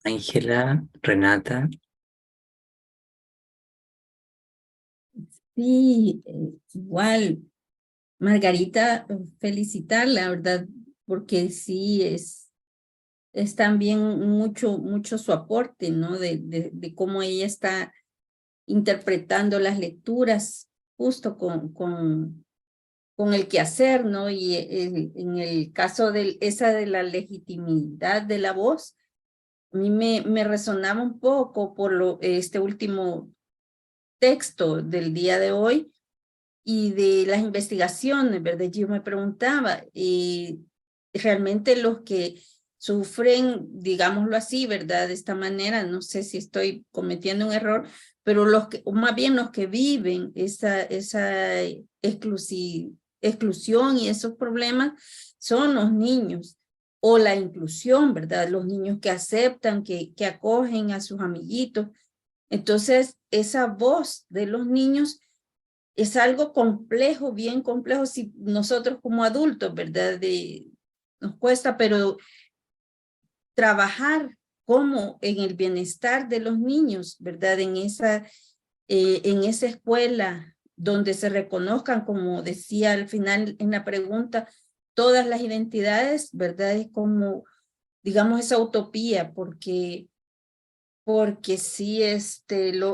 Ángela, Renata. Sí, igual, Margarita, felicitarla, la verdad, porque sí es también mucho su aporte, ¿no? De cómo ella está interpretando las lecturas justo con el quehacer, ¿no? Y en el caso esa de la legitimidad de la voz, a mí me resonaba un poco por este último texto del día de hoy y de las investigaciones, ¿verdad? Yo me preguntaba, realmente los que sufren, digámoslo así, ¿verdad? De esta manera, no sé si estoy cometiendo un error, pero o más bien los que viven esa exclusión y esos problemas son los niños, o la inclusión, ¿verdad? Los niños que aceptan, que acogen a sus amiguitos. Entonces, esa voz de los niños es algo complejo, bien complejo, si nosotros como adultos, ¿verdad? Nos cuesta, pero trabajar como en el bienestar de los niños, ¿verdad? En esa escuela donde se reconozcan, como decía al final en la pregunta, todas las identidades, ¿verdad? Es como, digamos, esa utopía, porque sí,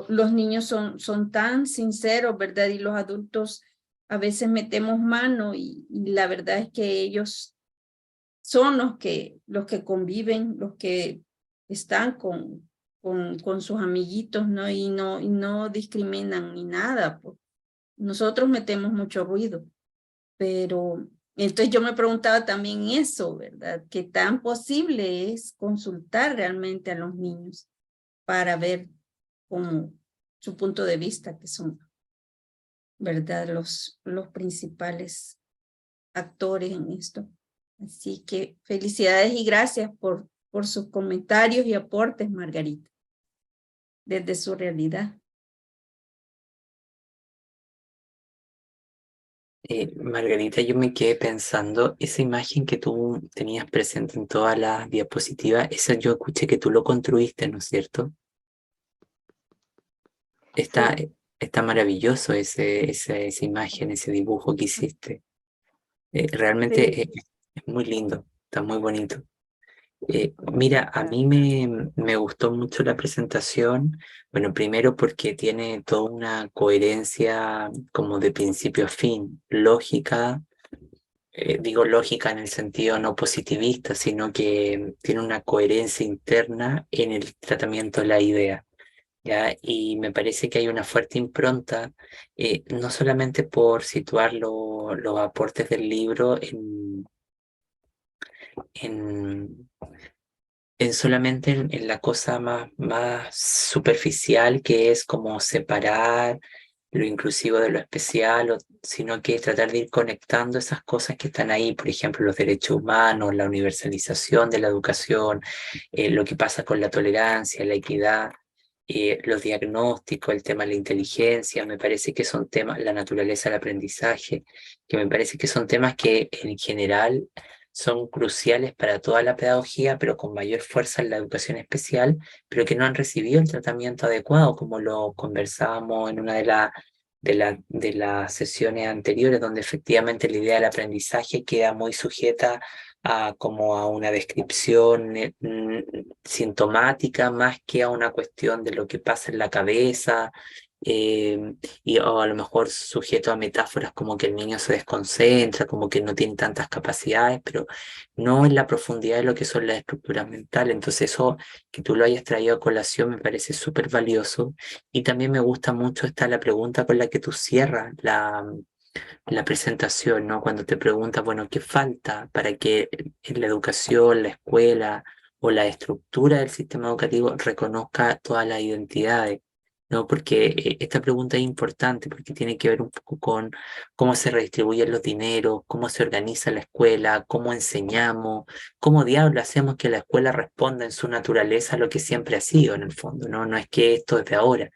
los niños son tan sinceros, ¿verdad? Y los adultos a veces metemos mano y la verdad es que ellos son los que conviven, los que están con sus amiguitos, ¿no? Y no discriminan ni nada. Pues. Nosotros metemos mucho ruido, pero entonces yo me preguntaba también eso, ¿verdad? ¿Qué tan posible es consultar realmente a los niños para ver como su punto de vista, que son, ¿verdad? Los principales actores en esto. Así que felicidades y gracias por sus comentarios y aportes, Margarita, desde su realidad. Margarita, yo me quedé pensando, esa imagen que tú tenías presente en todas las diapositivas, esa yo escuché que tú lo construiste, ¿no es cierto? Está, Sí, está maravilloso esa imagen, ese dibujo que hiciste. Realmente sí, es muy lindo, está muy bonito. Mira, a mí me gustó mucho la presentación, bueno, primero porque tiene toda una coherencia como de principio a fin, lógica, digo lógica en el sentido no positivista, sino que tiene una coherencia interna en el tratamiento de la idea, ¿ya? Y me parece que hay una fuerte impronta, no solamente por situar los aportes del libro en solamente en la cosa más superficial, que es como separar lo inclusivo de lo especial, sino que tratar de ir conectando esas cosas que están ahí, por ejemplo, los derechos humanos, la universalización de la educación, lo que pasa con la tolerancia, la equidad, los diagnósticos, el tema de la inteligencia, me parece que son temas, la naturaleza del aprendizaje, que me parece que son temas que en general son cruciales para toda la pedagogía, pero con mayor fuerza en la educación especial, pero que no han recibido el tratamiento adecuado, como lo conversábamos en una de las sesiones anteriores, donde efectivamente la idea del aprendizaje queda muy sujeta a como a una descripción sintomática más que a una cuestión de lo que pasa en la cabeza, o a lo mejor sujeto a metáforas como que el niño se desconcentra, como que no tiene tantas capacidades, pero no en la profundidad de lo que son las estructuras mentales. Entonces eso que tú lo hayas traído a colación me parece súper valioso. Y también me gusta mucho la pregunta con la que tú cierras la presentación, ¿no? Cuando te preguntas, bueno, ¿qué falta para que en la educación, la escuela o la estructura del sistema educativo reconozca todas las identidades? ¿No? Porque esta pregunta es importante porque tiene que ver un poco con cómo se redistribuyen los dineros, cómo se organiza la escuela, cómo enseñamos, cómo diablos hacemos que la escuela responda en su naturaleza a lo que siempre ha sido en el fondo, ¿no? No es que esto es de ahora.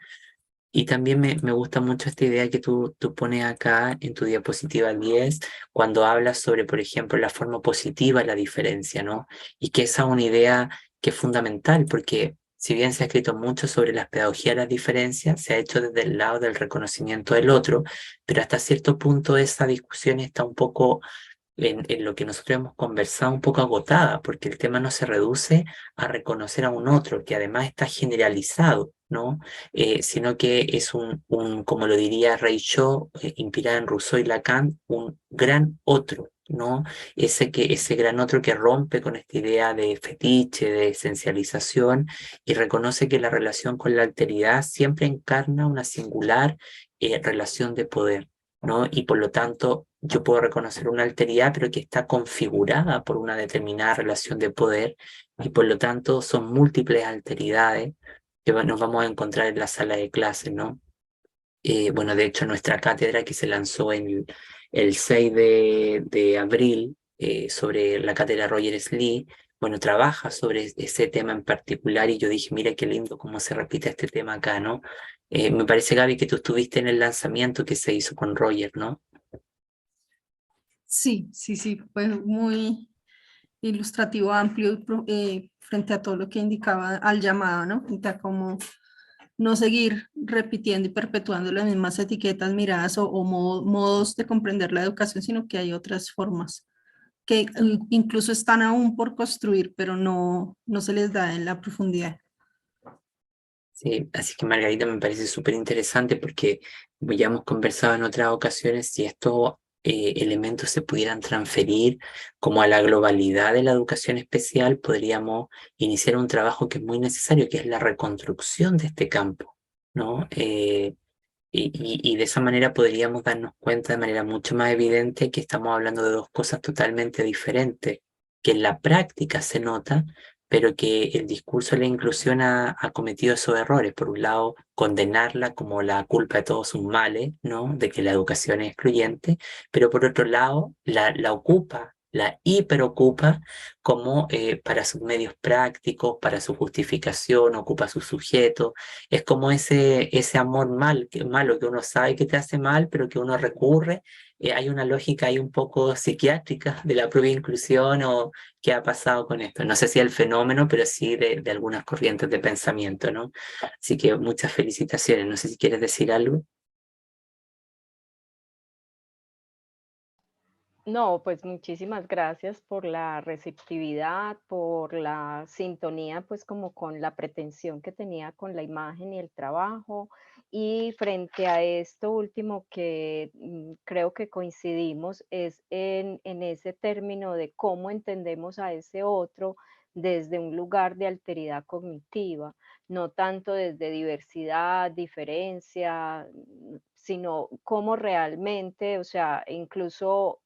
Y también me gusta mucho esta idea que tú pones acá en tu diapositiva 10 cuando hablas sobre, por ejemplo, la forma positiva de la diferencia, ¿no? Y que esa es una idea que es fundamental, porque si bien se ha escrito mucho sobre las pedagogías de las diferencias, se ha hecho desde el lado del reconocimiento del otro, pero hasta cierto punto esa discusión está un poco en lo que nosotros hemos conversado un poco agotada, porque el tema no se reduce a reconocer a un otro, que además está generalizado, ¿no? Sino que es como lo diría Ray Shaw, inspirada en Rousseau y Lacan, un gran otro, ¿no? Ese gran otro que rompe con esta idea de fetiche, de esencialización, y reconoce que la relación con la alteridad siempre encarna una singular relación de poder, ¿no? Y por lo tanto, yo puedo reconocer una alteridad, pero que está configurada por una determinada relación de poder, y por lo tanto son múltiples alteridades que nos vamos a encontrar en la sala de clases, ¿no? Bueno, de hecho, nuestra cátedra que se lanzó el 6 de abril sobre la cátedra Rogers Lee, bueno, trabaja sobre ese tema en particular y yo dije, mira qué lindo cómo se repite este tema acá, ¿no? Me parece, Gaby, que tú estuviste en el lanzamiento que se hizo con Roger, ¿no? Sí, sí, sí, fue muy ilustrativo, amplio, frente a todo lo que indicaba al llamado, ¿no? Frente a cómo no seguir repitiendo y perpetuando las mismas etiquetas, miradas o modos de comprender la educación, sino que hay otras formas que incluso están aún por construir, pero no se les da en la profundidad. Sí, así que Margarita me parece súper interesante porque como ya hemos conversado en otras ocasiones, si estos elementos se pudieran transferir como a la globalidad de la educación especial, podríamos iniciar un trabajo que es muy necesario, que es la reconstrucción de este campo, ¿no? Y de esa manera podríamos darnos cuenta de manera mucho más evidente que estamos hablando de dos cosas totalmente diferentes, que en la práctica se nota, pero que el discurso de la inclusión ha cometido esos errores. Por un lado, condenarla como la culpa de todos sus males, ¿no? De que la educación es excluyente, pero por otro lado, la ocupa, la hiperocupa como para sus medios prácticos, para su justificación, ocupa su sujeto. Es como ese amor malo que uno sabe que te hace mal, pero que uno recurre. Hay una lógica ahí un poco psiquiátrica de la propia inclusión o qué ha pasado con esto. No sé si el fenómeno, pero sí de algunas corrientes de pensamiento, ¿no? Así que muchas felicitaciones. No sé si quieres decir algo. No, pues muchísimas gracias por la receptividad, por la sintonía, pues como con la pretensión que tenía con la imagen y el trabajo. Y frente a esto último que creo que coincidimos es en ese término de cómo entendemos a ese otro desde un lugar de alteridad cognitiva, no tanto desde diversidad, diferencia, sino cómo realmente, o sea, incluso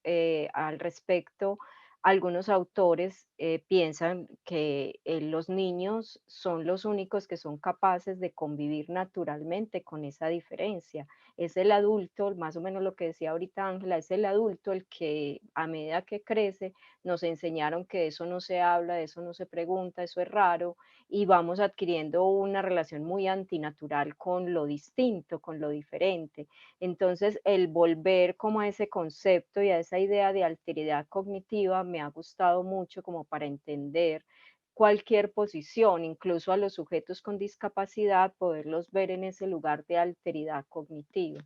al respecto, algunos autores piensan que los niños son los únicos que son capaces de convivir naturalmente con esa diferencia. Es el adulto, más o menos lo que decía ahorita Ángela, es el adulto el que a medida que crece nos enseñaron que eso no se habla, de eso no se pregunta, eso es raro, y vamos adquiriendo una relación muy antinatural con lo distinto, con lo diferente. Entonces, el volver como a ese concepto y a esa idea de alteridad cognitiva me ha gustado mucho como para entender cualquier posición, incluso a los sujetos con discapacidad, poderlos ver en ese lugar de alteridad cognitiva.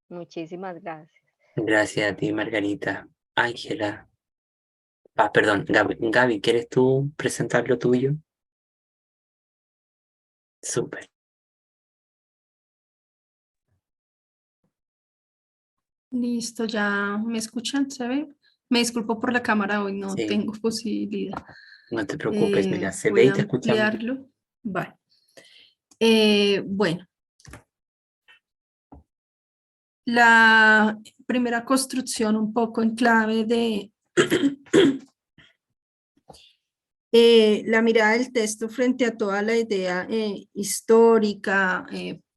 Muchísimas gracias. Gracias a ti, Margarita. Ángela. Perdón, Gaby, ¿quieres tú presentar lo tuyo? Súper. Listo, ya me escuchan, ¿se ve? Me disculpo por la cámara, hoy no Sí, tengo posibilidad. no te preocupes, mira, se ve Voy y a te escuchamos. ampliarlo. Vale. Bueno, la primera construcción un poco en clave de la mirada del texto frente a toda la idea histórica,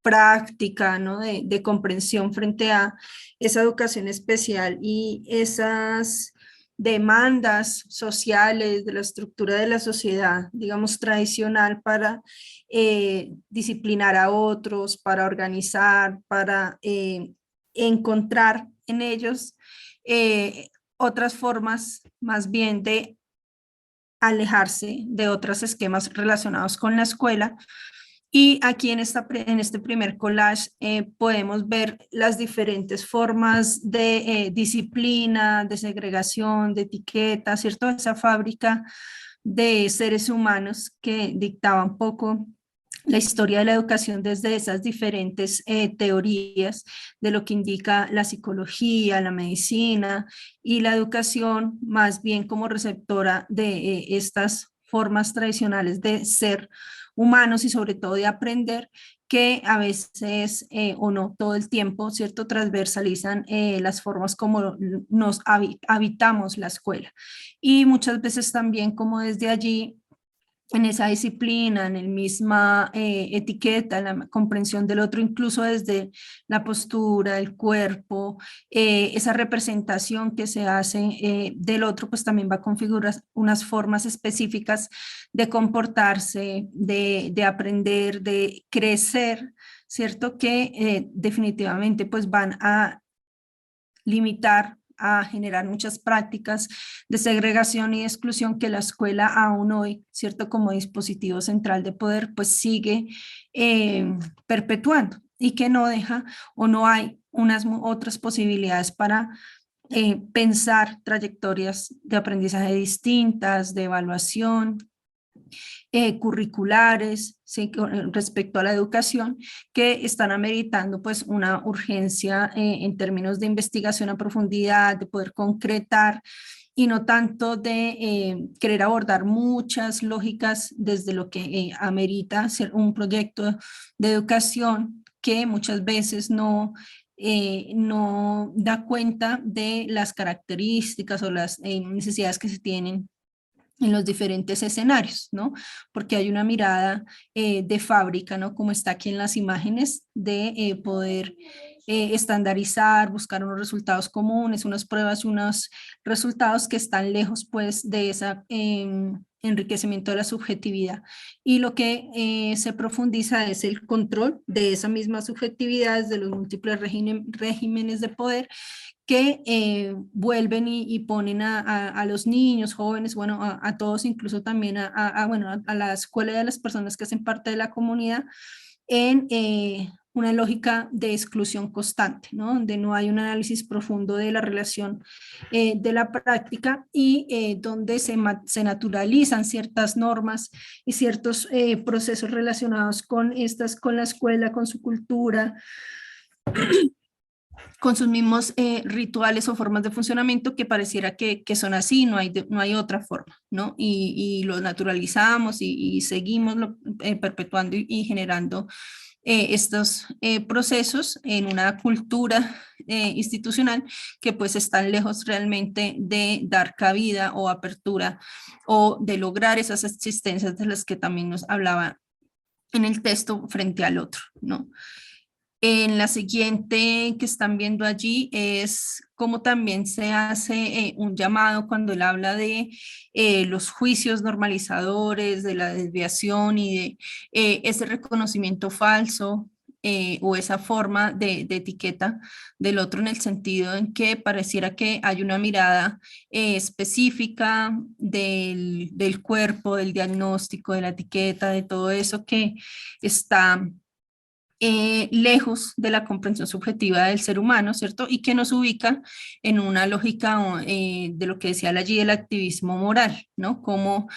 práctica, ¿no? de comprensión frente a esa educación especial y esas demandas sociales de la estructura de la sociedad, digamos, tradicional para disciplinar a otros, para organizar, para encontrar en ellos otras formas más bien de alejarse de otros esquemas relacionados con la escuela. Y aquí en este primer collage podemos ver las diferentes formas de disciplina, de segregación, de etiqueta, ¿cierto? Esa fábrica de seres humanos que dictaba un poco la historia de la educación desde esas diferentes teorías de lo que indica la psicología, la medicina y la educación, más bien como receptora de estas formas tradicionales de ser humanos y sobre todo de aprender, que a veces o no todo el tiempo, ¿cierto? Transversalizan las formas como nos habitamos la escuela. Y muchas veces también como desde allí en esa disciplina, en la misma etiqueta, la comprensión del otro, incluso desde la postura, el cuerpo, esa representación que se hace del otro, pues también va a configurar unas formas específicas de comportarse, de aprender, de crecer, ¿cierto? Que definitivamente pues van a limitar, a generar muchas prácticas de segregación y exclusión que la escuela aún hoy, ¿cierto? Como dispositivo central de poder, pues sigue perpetuando y que no deja o no hay unas otras posibilidades para pensar trayectorias de aprendizaje distintas, de evaluación, curriculares, ¿sí? Respecto a la educación, que están ameritando pues una urgencia en términos de investigación a profundidad, de poder concretar y no tanto de querer abordar muchas lógicas desde lo que amerita ser un proyecto de educación que muchas veces no da cuenta de las características o las necesidades que se tienen en los diferentes escenarios, ¿no? Porque hay una mirada de fábrica, ¿no? Como está aquí en las imágenes, de poder estandarizar, buscar unos resultados comunes, unas pruebas y unos resultados que están lejos, pues, de ese enriquecimiento de la subjetividad. Y lo que se profundiza es el control de esa misma subjetividad desde los múltiples regímenes de poder que vuelven y ponen a los niños, jóvenes, bueno, a todos, incluso también bueno, a la escuela y a las personas que hacen parte de la comunidad, en una lógica de exclusión constante, ¿no? Donde no hay un análisis profundo de la relación de la práctica y donde se naturalizan ciertas normas y ciertos procesos relacionados con la escuela, con su cultura, con sus mismos rituales o formas de funcionamiento que pareciera que son así, no hay otra forma, ¿no? Y lo naturalizamos y seguimos perpetuando y generando estos procesos en una cultura institucional que pues están lejos realmente de dar cabida o apertura o de lograr esas existencias de las que también nos hablaba en el texto frente al otro, ¿no? En la siguiente que están viendo allí es cómo también se hace un llamado cuando él habla de los juicios normalizadores, de la desviación y de ese reconocimiento falso o esa forma de etiqueta del otro en el sentido en que pareciera que hay una mirada específica del cuerpo, del diagnóstico, de la etiqueta, de todo eso que está lejos de la comprensión subjetiva del ser humano, ¿cierto? Y que nos ubica en una lógica de lo que decía allí el activismo moral, ¿no? Como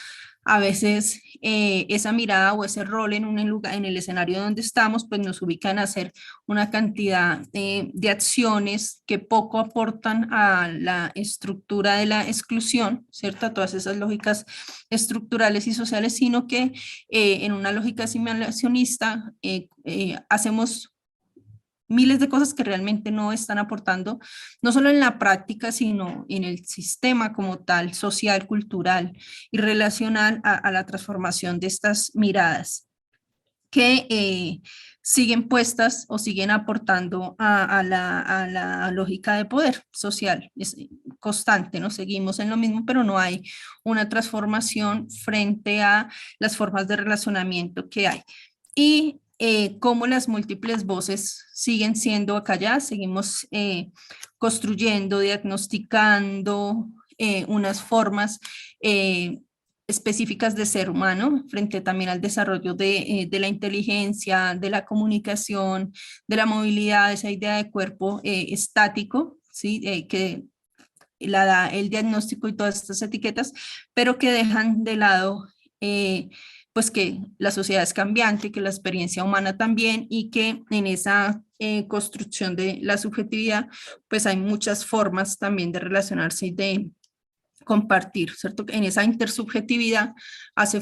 a veces esa mirada o ese rol en un lugar, en el escenario donde estamos, pues nos ubican a hacer una cantidad de acciones que poco aportan a la estructura de la exclusión, ¿cierto? A todas esas lógicas estructurales y sociales, sino que en una lógica asimilacionista hacemos miles de cosas que realmente no están aportando, no solo en la práctica, sino en el sistema como tal, social, cultural y relacional a la transformación de estas miradas que siguen puestas o siguen aportando a la lógica de poder social. Es constante, ¿no? Seguimos en lo mismo, pero no hay una transformación frente a las formas de relacionamiento que hay. Y cómo las múltiples voces siguen siendo acalladas, seguimos construyendo, diagnosticando unas formas específicas de ser humano frente también al desarrollo de la inteligencia, de la comunicación, de la movilidad, esa idea de cuerpo estático, ¿sí? Que la da el diagnóstico y todas estas etiquetas, pero que dejan de lado pues que la sociedad es cambiante, que la experiencia humana también y que en esa construcción de la subjetividad pues hay muchas formas también de relacionarse y de compartir, ¿cierto? En esa intersubjetividad hace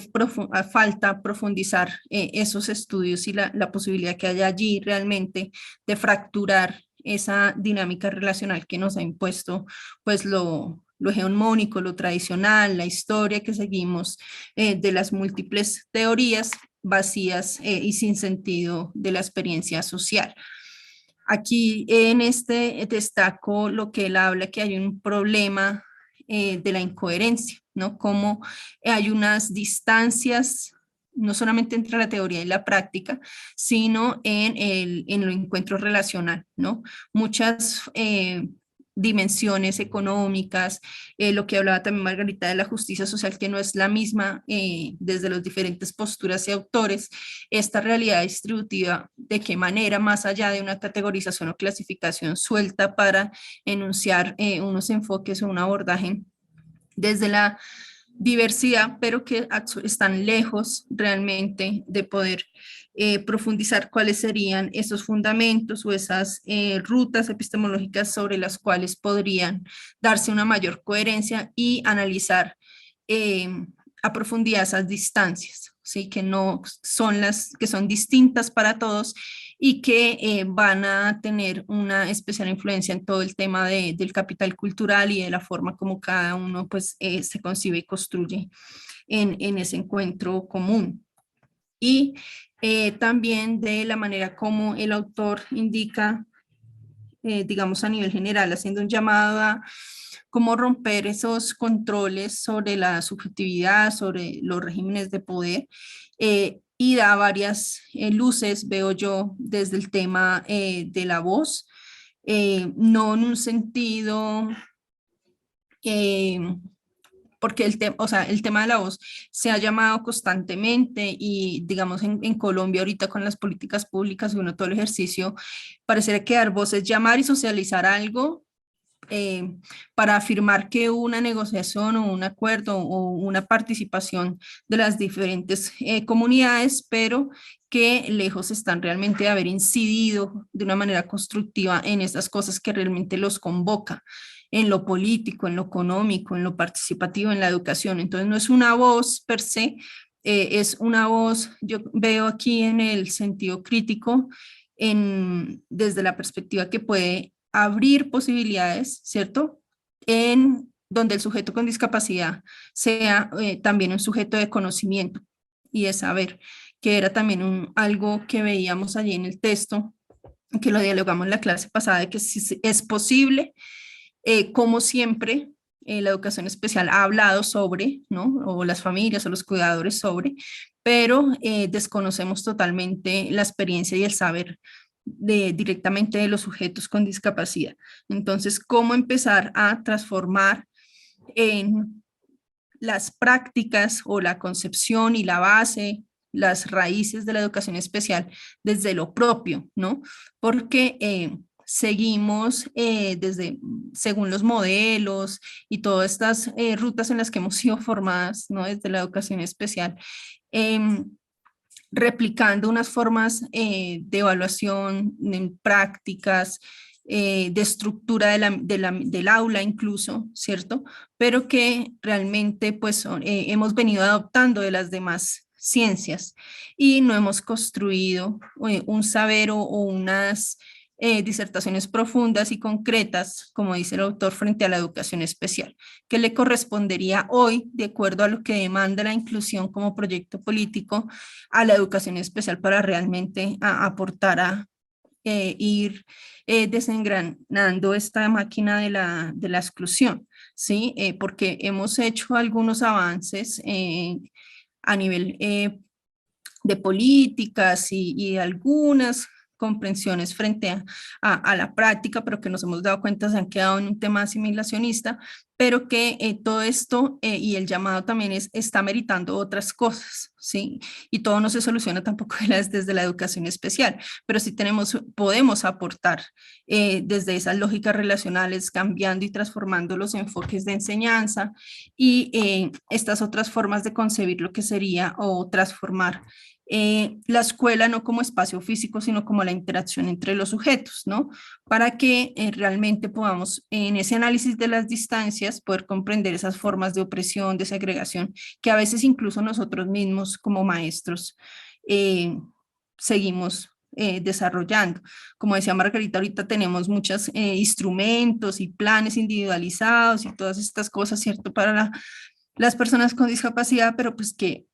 falta profundizar esos estudios y la posibilidad que haya allí realmente de fracturar esa dinámica relacional que nos ha impuesto pues lo hegemónico, lo tradicional, la historia que seguimos de las múltiples teorías vacías y sin sentido de la experiencia social. Aquí en este destaco lo que él habla, que hay un problema de la incoherencia, ¿no? Como hay unas distancias, no solamente entre la teoría y la práctica, sino en el encuentro relacional, ¿no? Muchas dimensiones económicas, lo que hablaba también Margarita de la justicia social, que no es la misma desde las diferentes posturas y autores, esta realidad distributiva, de qué manera, más allá de una categorización o clasificación suelta para enunciar unos enfoques o un abordaje desde la diversidad, pero que están lejos realmente de poder profundizar cuáles serían esos fundamentos o esas rutas epistemológicas sobre las cuales podrían darse una mayor coherencia y analizar a profundidad esas distancias, ¿sí? Que no son que son distintas para todos y que van a tener una especial influencia en todo el tema del capital cultural y de la forma como cada uno pues, se concibe y construye en ese encuentro común. Y también de la manera como el autor indica, digamos a nivel general, haciendo un llamado a cómo romper esos controles sobre la subjetividad, sobre los regímenes de poder, y da varias luces, veo yo, desde el tema de la voz, no en un sentido, porque el tema de la voz se ha llamado constantemente y digamos en Colombia ahorita con las políticas públicas y uno todo el ejercicio, pareciera que dar voz es llamar y socializar algo para afirmar que una negociación o un acuerdo o una participación de las diferentes comunidades, pero que lejos están realmente de haber incidido de una manera constructiva en estas cosas que realmente los convoca, en lo político, en lo económico, en lo participativo, en la educación. Entonces no es una voz per se, es una voz, yo veo aquí en el sentido crítico, desde la perspectiva que puede abrir posibilidades, ¿cierto? En donde el sujeto con discapacidad sea también un sujeto de conocimiento y de saber, que era también algo que veíamos allí en el texto, que lo dialogamos en la clase pasada, de que si es posible, como siempre, la educación especial ha hablado sobre, ¿no? O las familias o los cuidadores sobre, pero desconocemos totalmente la experiencia y el saber directamente de los sujetos con discapacidad. Entonces, ¿cómo empezar a transformar en las prácticas o la concepción y la base, las raíces de la educación especial desde lo propio, ¿no? Porque seguimos según los modelos y todas estas rutas en las que hemos sido formadas, ¿no? Desde la educación especial, replicando unas formas de evaluación en prácticas, de estructura del aula incluso, ¿cierto? Pero que realmente pues hemos venido adoptando de las demás ciencias y no hemos construido un saber o unas disertaciones profundas y concretas, como dice el autor, frente a la educación especial, que le correspondería hoy, de acuerdo a lo que demanda la inclusión como proyecto político, a la educación especial para realmente aportar a ir desengranando esta máquina de la exclusión, ¿sí? Porque hemos hecho algunos avances a nivel de políticas y algunas comprensiones frente a la práctica, pero que nos hemos dado cuenta se han quedado en un tema asimilacionista, pero que todo esto y el llamado también está meritando otras cosas, ¿sí? Y todo no se soluciona tampoco desde la educación especial, pero sí podemos aportar desde esas lógicas relacionales, cambiando y transformando los enfoques de enseñanza y estas otras formas de concebir lo que sería o transformar la escuela no como espacio físico, sino como la interacción entre los sujetos, ¿no? Para que realmente podamos, en ese análisis de las distancias, poder comprender esas formas de opresión, de segregación, que a veces incluso nosotros mismos como maestros seguimos desarrollando. Como decía Margarita, ahorita tenemos muchos instrumentos y planes individualizados y todas estas cosas, ¿cierto? Para las personas con discapacidad, pero pues que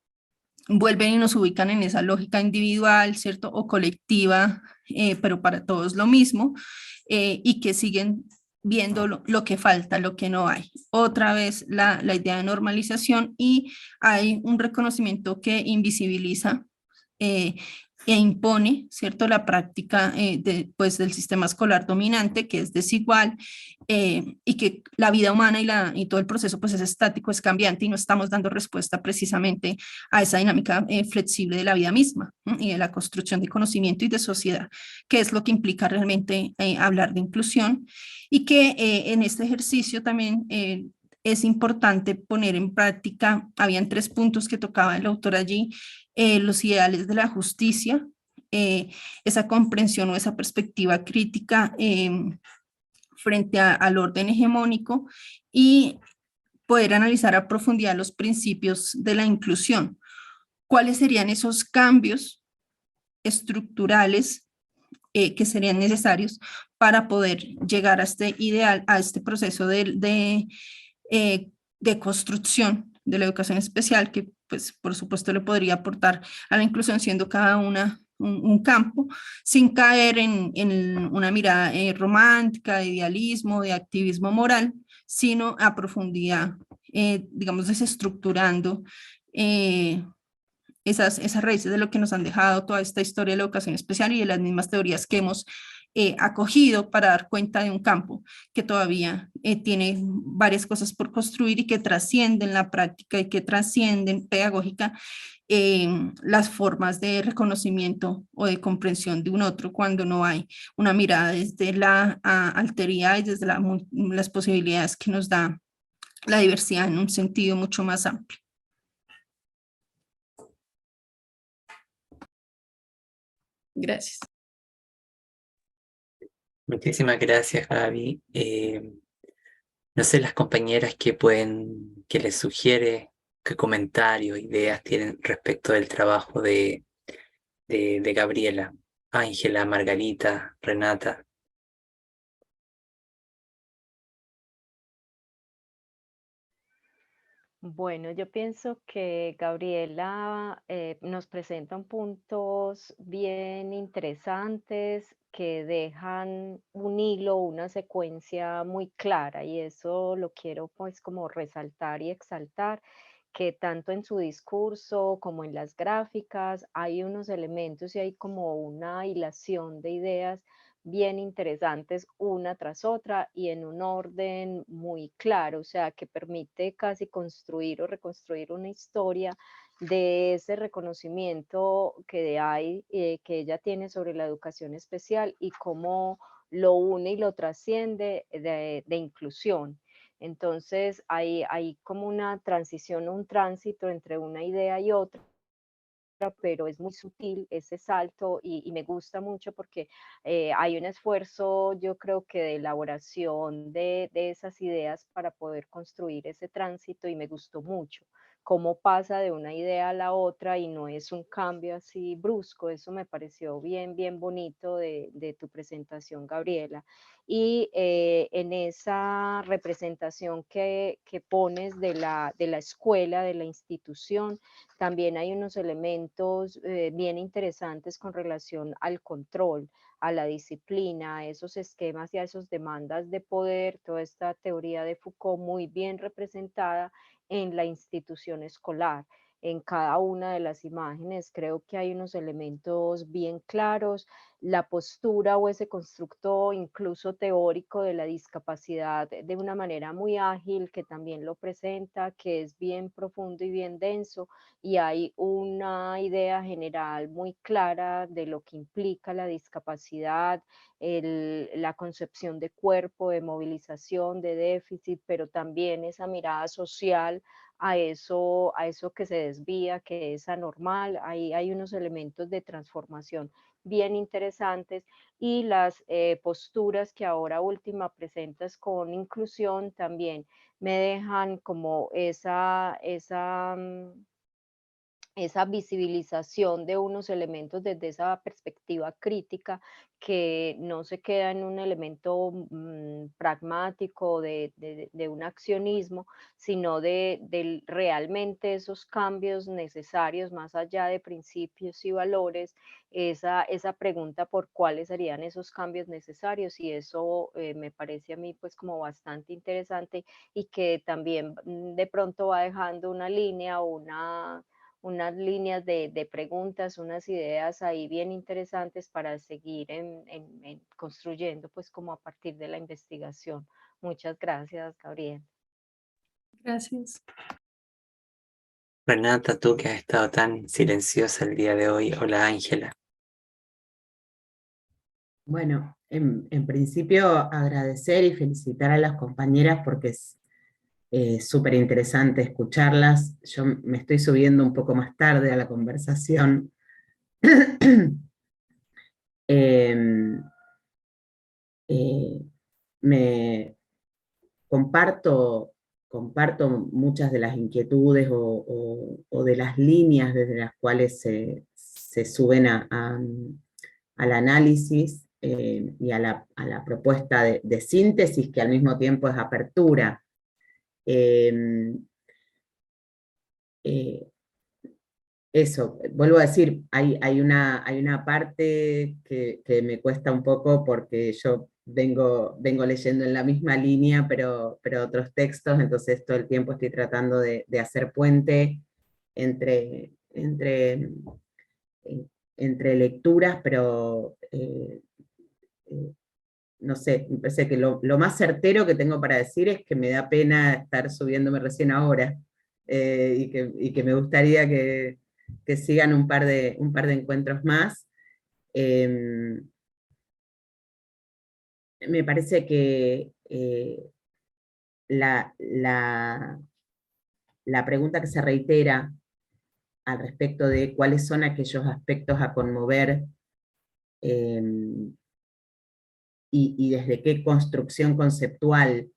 vuelven y nos ubican en esa lógica individual, ¿cierto? O colectiva, pero para todos lo mismo, y que siguen viendo lo que falta, lo que no hay. Otra vez la idea de normalización, y hay un reconocimiento que invisibiliza e impone, ¿cierto?, la práctica pues, del sistema escolar dominante, que es desigual, y que la vida humana y todo el proceso pues, es estático, es cambiante, y no estamos dando respuesta precisamente a esa dinámica flexible de la vida misma, ¿no? Y de la construcción de conocimiento y de sociedad, que es lo que implica realmente hablar de inclusión, y que en este ejercicio también es importante poner en práctica, habían 3 puntos que tocaba el autor allí, los ideales de la justicia, esa comprensión o esa perspectiva crítica frente al orden hegemónico, y poder analizar a profundidad los principios de la inclusión. ¿Cuáles serían esos cambios estructurales que serían necesarios para poder llegar a este ideal, a este proceso de construcción de la educación especial, que pues por supuesto le podría aportar a la inclusión, siendo cada una un campo, sin caer en una mirada romántica, de idealismo, de activismo moral, sino a profundidad, digamos, desestructurando esas raíces de lo que nos han dejado toda esta historia de la educación especial y de las mismas teorías que hemos acogido, para dar cuenta de un campo que todavía tiene varias cosas por construir y que trascienden la práctica y que trascienden pedagógica las formas de reconocimiento o de comprensión de un otro, cuando no hay una mirada desde la alteridad y desde las posibilidades que nos da la diversidad en un sentido mucho más amplio. Gracias. Muchísimas gracias, Gaby. No sé, las compañeras que les sugiere, qué comentarios, ideas tienen respecto del trabajo de Gabriela, Ángela, Margarita, Renata. Bueno, yo pienso que Gabriela nos presenta puntos bien interesantes que dejan un hilo, una secuencia muy clara, y eso lo quiero pues como resaltar y exaltar, que tanto en su discurso como en las gráficas hay unos elementos y hay como una hilación de ideas bien interesantes una tras otra y en un orden muy claro, o sea, que permite casi construir o reconstruir una historia de ese reconocimiento que hay, que ella tiene sobre la educación especial y cómo lo une y lo trasciende de inclusión. Entonces, hay como una transición, un tránsito entre una idea y otra, pero es muy sutil ese salto y me gusta mucho porque hay un esfuerzo, yo creo que de elaboración de esas ideas para poder construir ese tránsito, y me gustó mucho cómo pasa de una idea a la otra y no es un cambio así brusco. Eso me pareció bien, bien bonito de tu presentación, Gabriela. Y en esa representación que pones de la escuela, de la institución, también hay unos elementos bien interesantes con relación al control, a la disciplina, a esos esquemas y a esas demandas de poder, toda esta teoría de Foucault muy bien representada en la institución escolar. En cada una de las imágenes creo que hay unos elementos bien claros, la postura o ese constructo incluso teórico de la discapacidad de una manera muy ágil que también lo presenta, que es bien profundo y bien denso, y hay una idea general muy clara de lo que implica la discapacidad, la concepción de cuerpo, de movilización, de déficit, pero también esa mirada social a eso que se desvía, que es anormal. Hay unos elementos de transformación bien interesantes, y las posturas que ahora última presentas con inclusión también me dejan como esa visibilización de unos elementos desde esa perspectiva crítica, que no se queda en un elemento pragmático de un accionismo, sino de realmente esos cambios necesarios, más allá de principios y valores, esa pregunta por cuáles serían esos cambios necesarios, y eso me parece a mí pues como bastante interesante, y que también de pronto va dejando una línea o unas líneas de preguntas, unas ideas ahí bien interesantes para seguir construyendo, pues como a partir de la investigación. Muchas gracias, Gabriel. Gracias. Renata, tú que has estado tan silenciosa el día de hoy. Hola, Ángela. Bueno, en principio agradecer y felicitar a las compañeras porque es súper interesante escucharlas. Yo me estoy subiendo un poco más tarde a la conversación. Em, me comparto muchas de las inquietudes o de las líneas desde las cuales se suben al análisis y a la propuesta de síntesis, que al mismo tiempo es apertura. Eso, vuelvo a decir, hay una parte que me cuesta un poco porque yo vengo leyendo en la misma línea, pero otros textos, entonces todo el tiempo estoy tratando de hacer puente entre lecturas, pero no sé, me parece que lo más certero que tengo para decir es que me da pena estar subiéndome recién ahora, y que me gustaría que sigan un par de encuentros más. Me parece que la pregunta que se reitera al respecto de cuáles son aquellos aspectos a conmover, y desde qué construcción conceptual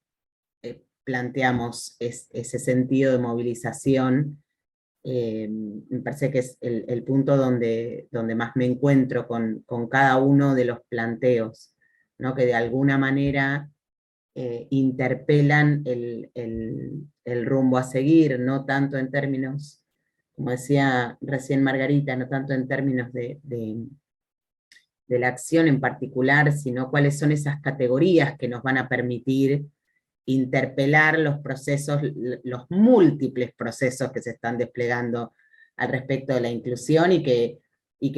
planteamos ese sentido de movilización, me parece que es el punto donde más me encuentro con cada uno de los planteos, ¿no? Que de alguna manera interpelan el rumbo a seguir, no tanto en términos, como decía recién Margarita, no tanto en términos de la acción en particular, sino cuáles son esas categorías que nos van a permitir interpelar los procesos, los múltiples procesos que se están desplegando al respecto de la inclusión y que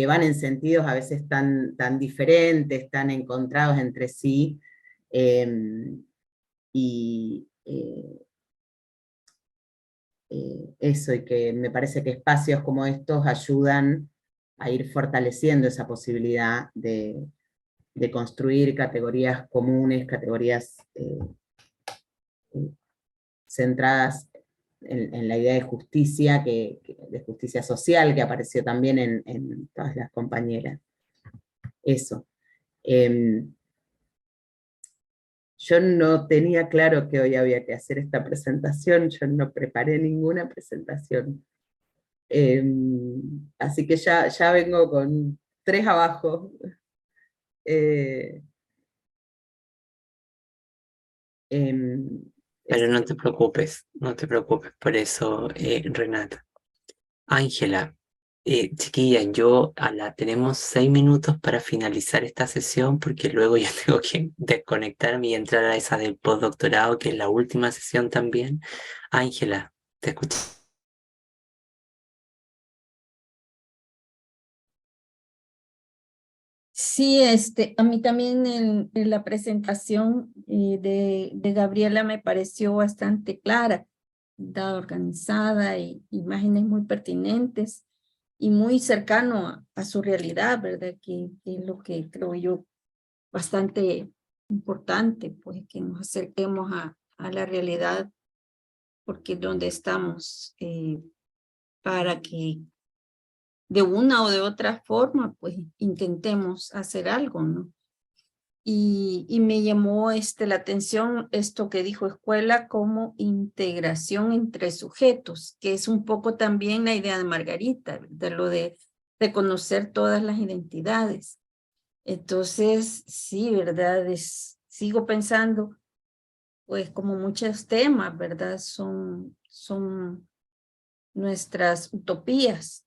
van en sentidos a veces tan diferentes, tan encontrados entre sí, eso, y que me parece que espacios como estos ayudan a ir fortaleciendo esa posibilidad de construir categorías comunes, categorías centradas en la idea de justicia, de justicia social, que apareció también en todas las compañeras. Eso. Yo no tenía claro que hoy había que hacer esta presentación, yo no preparé ninguna presentación. Así que ya vengo con 3 abajo. Pero no te preocupes por eso, Renata. Ángela, chiquilla, tenemos 6 minutos para finalizar esta sesión porque luego yo tengo que desconectarme y entrar a esa del postdoctorado, que es la última sesión también. Ángela, te escucho. Sí, a mí también en la presentación de Gabriela me pareció bastante clara, organizada, y imágenes muy pertinentes y muy cercano a su realidad, ¿verdad? Que es lo que creo yo bastante importante, pues que nos acerquemos a la realidad, porque es donde estamos, para que de una o de otra forma, pues intentemos hacer algo, ¿no? y me llamó la atención esto que dijo escuela como integración entre sujetos, que es un poco también la idea de Margarita, de lo de reconocer todas las identidades. Entonces, sí, ¿verdad? Sigo pensando, pues como muchos temas, ¿verdad? Son nuestras utopías,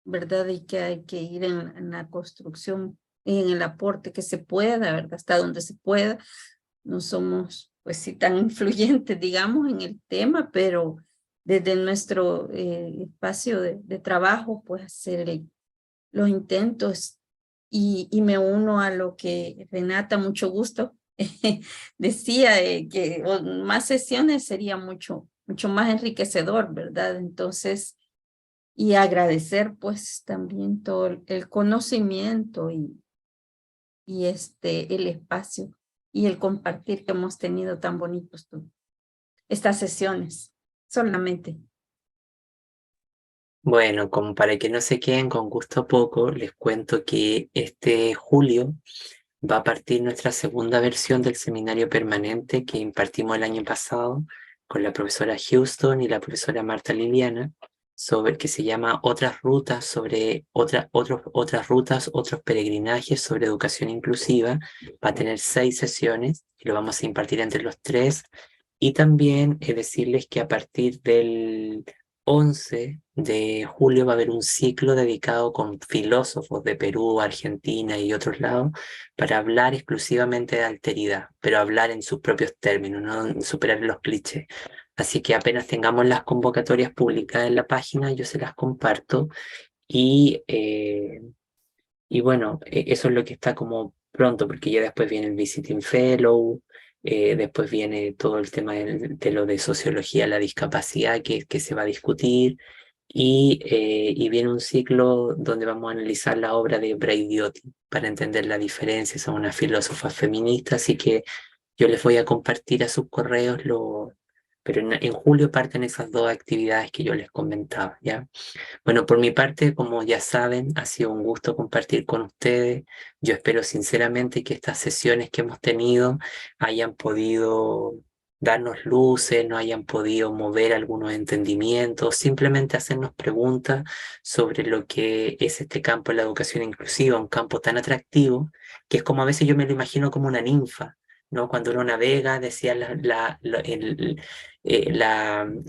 ¿verdad? Y que hay que ir en la construcción y en el aporte que se pueda, ¿verdad? Hasta donde se pueda. No somos, pues sí, tan influyentes, digamos, en el tema, pero desde nuestro espacio de trabajo, pues hacer los intentos y me uno a lo que Renata, mucho gusto, decía que más sesiones sería mucho más enriquecedor, ¿verdad? Entonces, y agradecer pues también todo el conocimiento y el espacio y el compartir que hemos tenido tan bonitos estas sesiones, solamente. Bueno, como para que no se queden con gusto a poco, les cuento que este julio va a partir nuestra segunda versión del seminario permanente que impartimos el año pasado con la profesora Houston y la profesora Marta Liliana, que se llama Otras rutas sobre otras rutas, otros peregrinajes sobre educación inclusiva. Va a tener 6 sesiones y lo vamos a impartir entre los 3. Y también decirles que a partir del 11 de julio va a haber un ciclo dedicado con filósofos de Perú, Argentina y otros lados para hablar exclusivamente de alteridad, pero hablar en sus propios términos, no superar los clichés. Así que apenas tengamos las convocatorias publicadas en la página, yo se las comparto y, bueno, eso es lo que está como pronto, porque ya después viene el Visiting Fellow, después viene todo el tema de lo de sociología, la discapacidad que se va a discutir, y viene un ciclo donde vamos a analizar la obra de Braidiotti para entender la diferencia. Son unas filósofas feministas, así que yo les voy a compartir a sus correos pero en julio parten esas 2 actividades que yo les comentaba, ¿ya? Bueno, por mi parte, como ya saben, ha sido un gusto compartir con ustedes. Yo espero sinceramente que estas sesiones que hemos tenido hayan podido darnos luces, no hayan podido mover algunos entendimientos, simplemente hacernos preguntas sobre lo que es este campo de la educación inclusiva, un campo tan atractivo, que es como a veces yo me lo imagino como una ninfa, ¿no? Cuando uno navega, decía la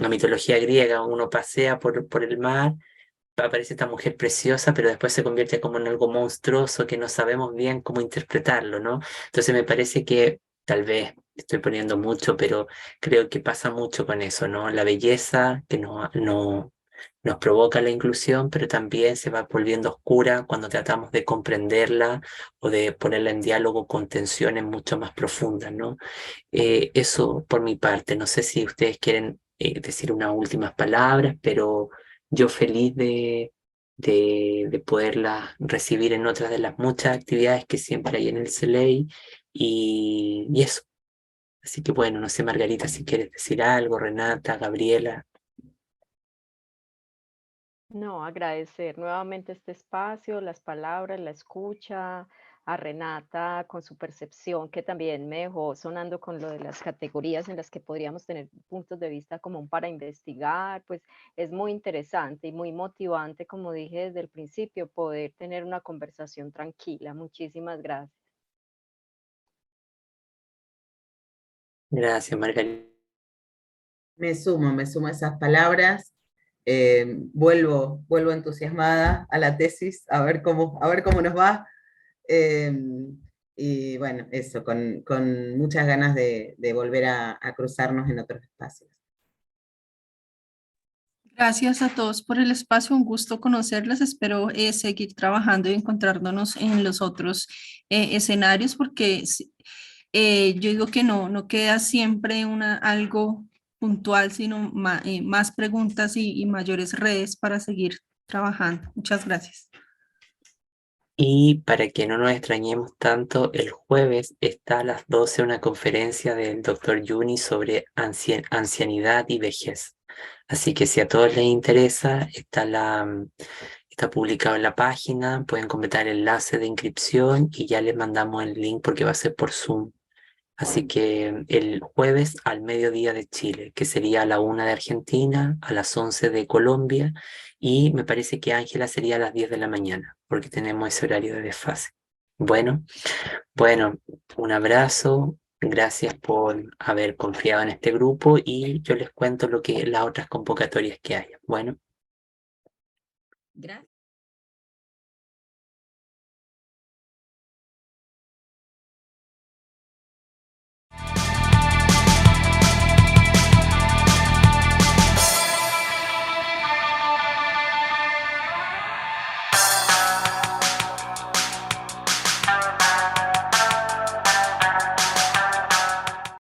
mitología griega, uno pasea por el mar, aparece esta mujer preciosa, pero después se convierte como en algo monstruoso que no sabemos bien cómo interpretarlo, ¿no? Entonces me parece que tal vez estoy poniendo mucho, pero creo que pasa mucho con eso, ¿no? La belleza que nos provoca la inclusión, pero también se va volviendo oscura cuando tratamos de comprenderla o de ponerla en diálogo con tensiones mucho más profundas, ¿no? Eso por mi parte. No sé si ustedes quieren decir unas últimas palabras, pero yo feliz de poderlas recibir en otras de las muchas actividades que siempre hay en el CELEI y eso. Así que bueno, no sé, Margarita, si quieres decir algo, Renata, Gabriela. No, agradecer nuevamente este espacio, las palabras, la escucha, a Renata con su percepción, que también me dejó sonando con lo de las categorías en las que podríamos tener puntos de vista común para investigar, pues es muy interesante y muy motivante, como dije desde el principio, poder tener una conversación tranquila. Muchísimas gracias. Gracias, Margarita. Me sumo a esas palabras. Vuelvo entusiasmada a la tesis, a ver cómo nos va. Y bueno, eso, con muchas ganas de volver a cruzarnos en otros espacios. Gracias a todos por el espacio, un gusto conocerles. Espero seguir trabajando y encontrándonos en los otros escenarios porque yo digo que no queda siempre algo puntual, sino más preguntas y mayores redes para seguir trabajando. Muchas gracias. Y para que no nos extrañemos tanto, el jueves está a las 12 una conferencia del doctor Yuni sobre ancianidad y vejez. Así que si a todos les interesa, está está publicado en la página, pueden completar el enlace de inscripción y ya les mandamos el link porque va a ser por Zoom. Así que el jueves al mediodía de Chile, que sería a la 1 de Argentina, a las 11 de Colombia, y me parece que Ángela sería a las 10 de la mañana, porque tenemos ese horario de desfase. Bueno, un abrazo, gracias por haber confiado en este grupo y yo les cuento las otras convocatorias que hay. Bueno. Gracias.